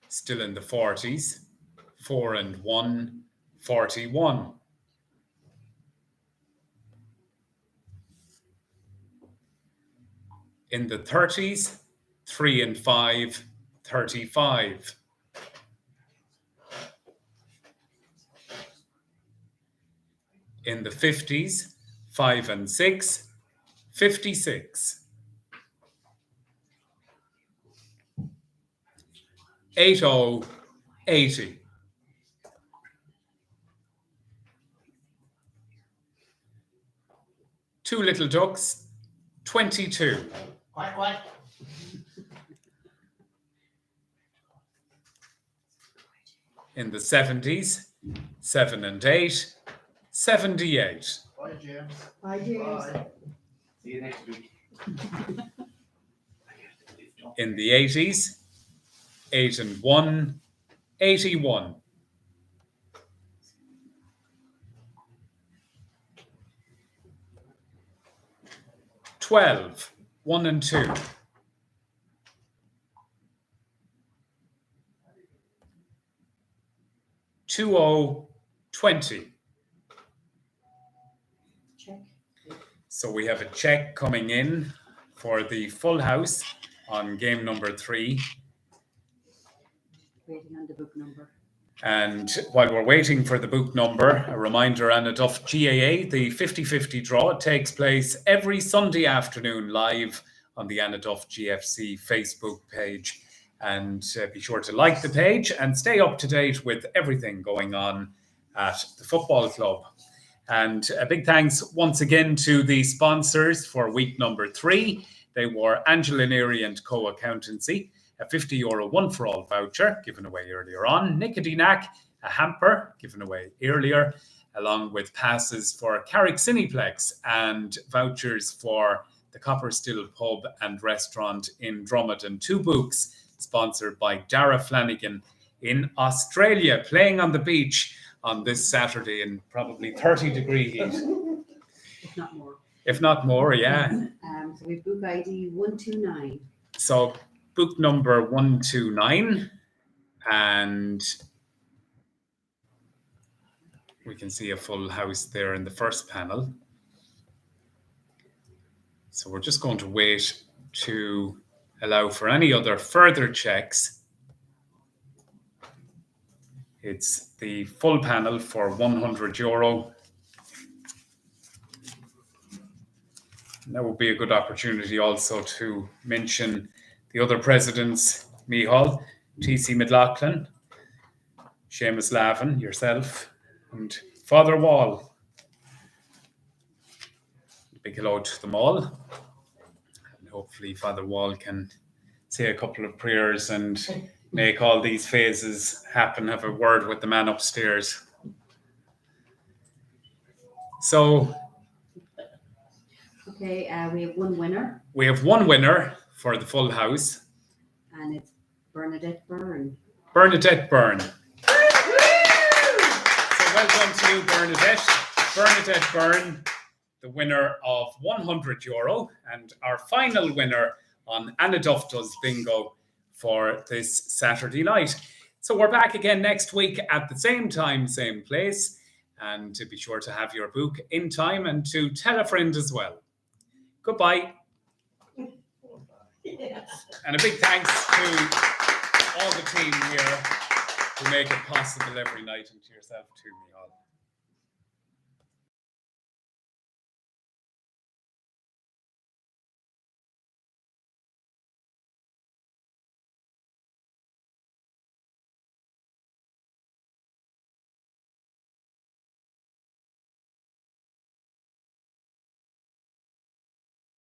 Speaker 4: Still in the 40s, 4 and 1, 41. In the 30s, 3 and 5, 35. In the 50s, 5 and 6, 56. 80, 80. Two little ducks, 22.
Speaker 2: Quack, quack.
Speaker 4: In the 70s, 7 and 8, 78.
Speaker 2: Bye, James.
Speaker 5: Bye, James.
Speaker 6: See you next week.
Speaker 4: In the 80s, 8 and 1, 81. $12, 1 and 2. $20, 20.
Speaker 5: Check.
Speaker 4: So we have a check coming in for the full house on game number 3.
Speaker 5: Waiting on the book number.
Speaker 4: And while we're waiting for the book number, a reminder, Annaduff GAA, the 50-50 draw takes place every Sunday afternoon live on the Annaduff GFC Facebook page. And be sure to like the page and stay up to date with everything going on at the football club. And a big thanks once again to the sponsors for week number 3. They were Angela Neary and Co Accountancy, a €50 one-for-all voucher given away earlier on, Nicodinac, a hamper given away earlier, along with passes for Carrick Cineplex and vouchers for the Copper Still Pub and Restaurant in Drummond, and 2 books sponsored by Dara Flanagan in Australia, playing on the beach on this Saturday in probably 30-degree heat.
Speaker 5: If not more.
Speaker 4: If not more, yeah.
Speaker 5: So we have book ID 129.
Speaker 4: So book number 129, and we can see a full house there in the first panel. So we're just going to wait to allow for any other further checks. It's the full panel for €100. And that would be a good opportunity also to mention the other presidents, Micheál, T.C. McLaughlin, Seamus Lavin, yourself, and Father Wall. Big hello to them all. And hopefully Father Wall can say a couple of prayers and make all these phases happen, have a word with the man upstairs. So
Speaker 5: Okay, we have one winner,
Speaker 4: we have one winner for the full house.
Speaker 5: and it's Bernadette Byrne.
Speaker 4: Bernadette Byrne. So well done to you, Bernadette. Bernadette Byrne, the winner of €100, and our final winner on Annaduff Does Bingo for this Saturday night. So we're back again next week at the same time, same place. And to be sure to have your book in time and to tell a friend as well. Goodbye. And a big thanks to all the team here who make it possible every night, and to yourself too, Micheál.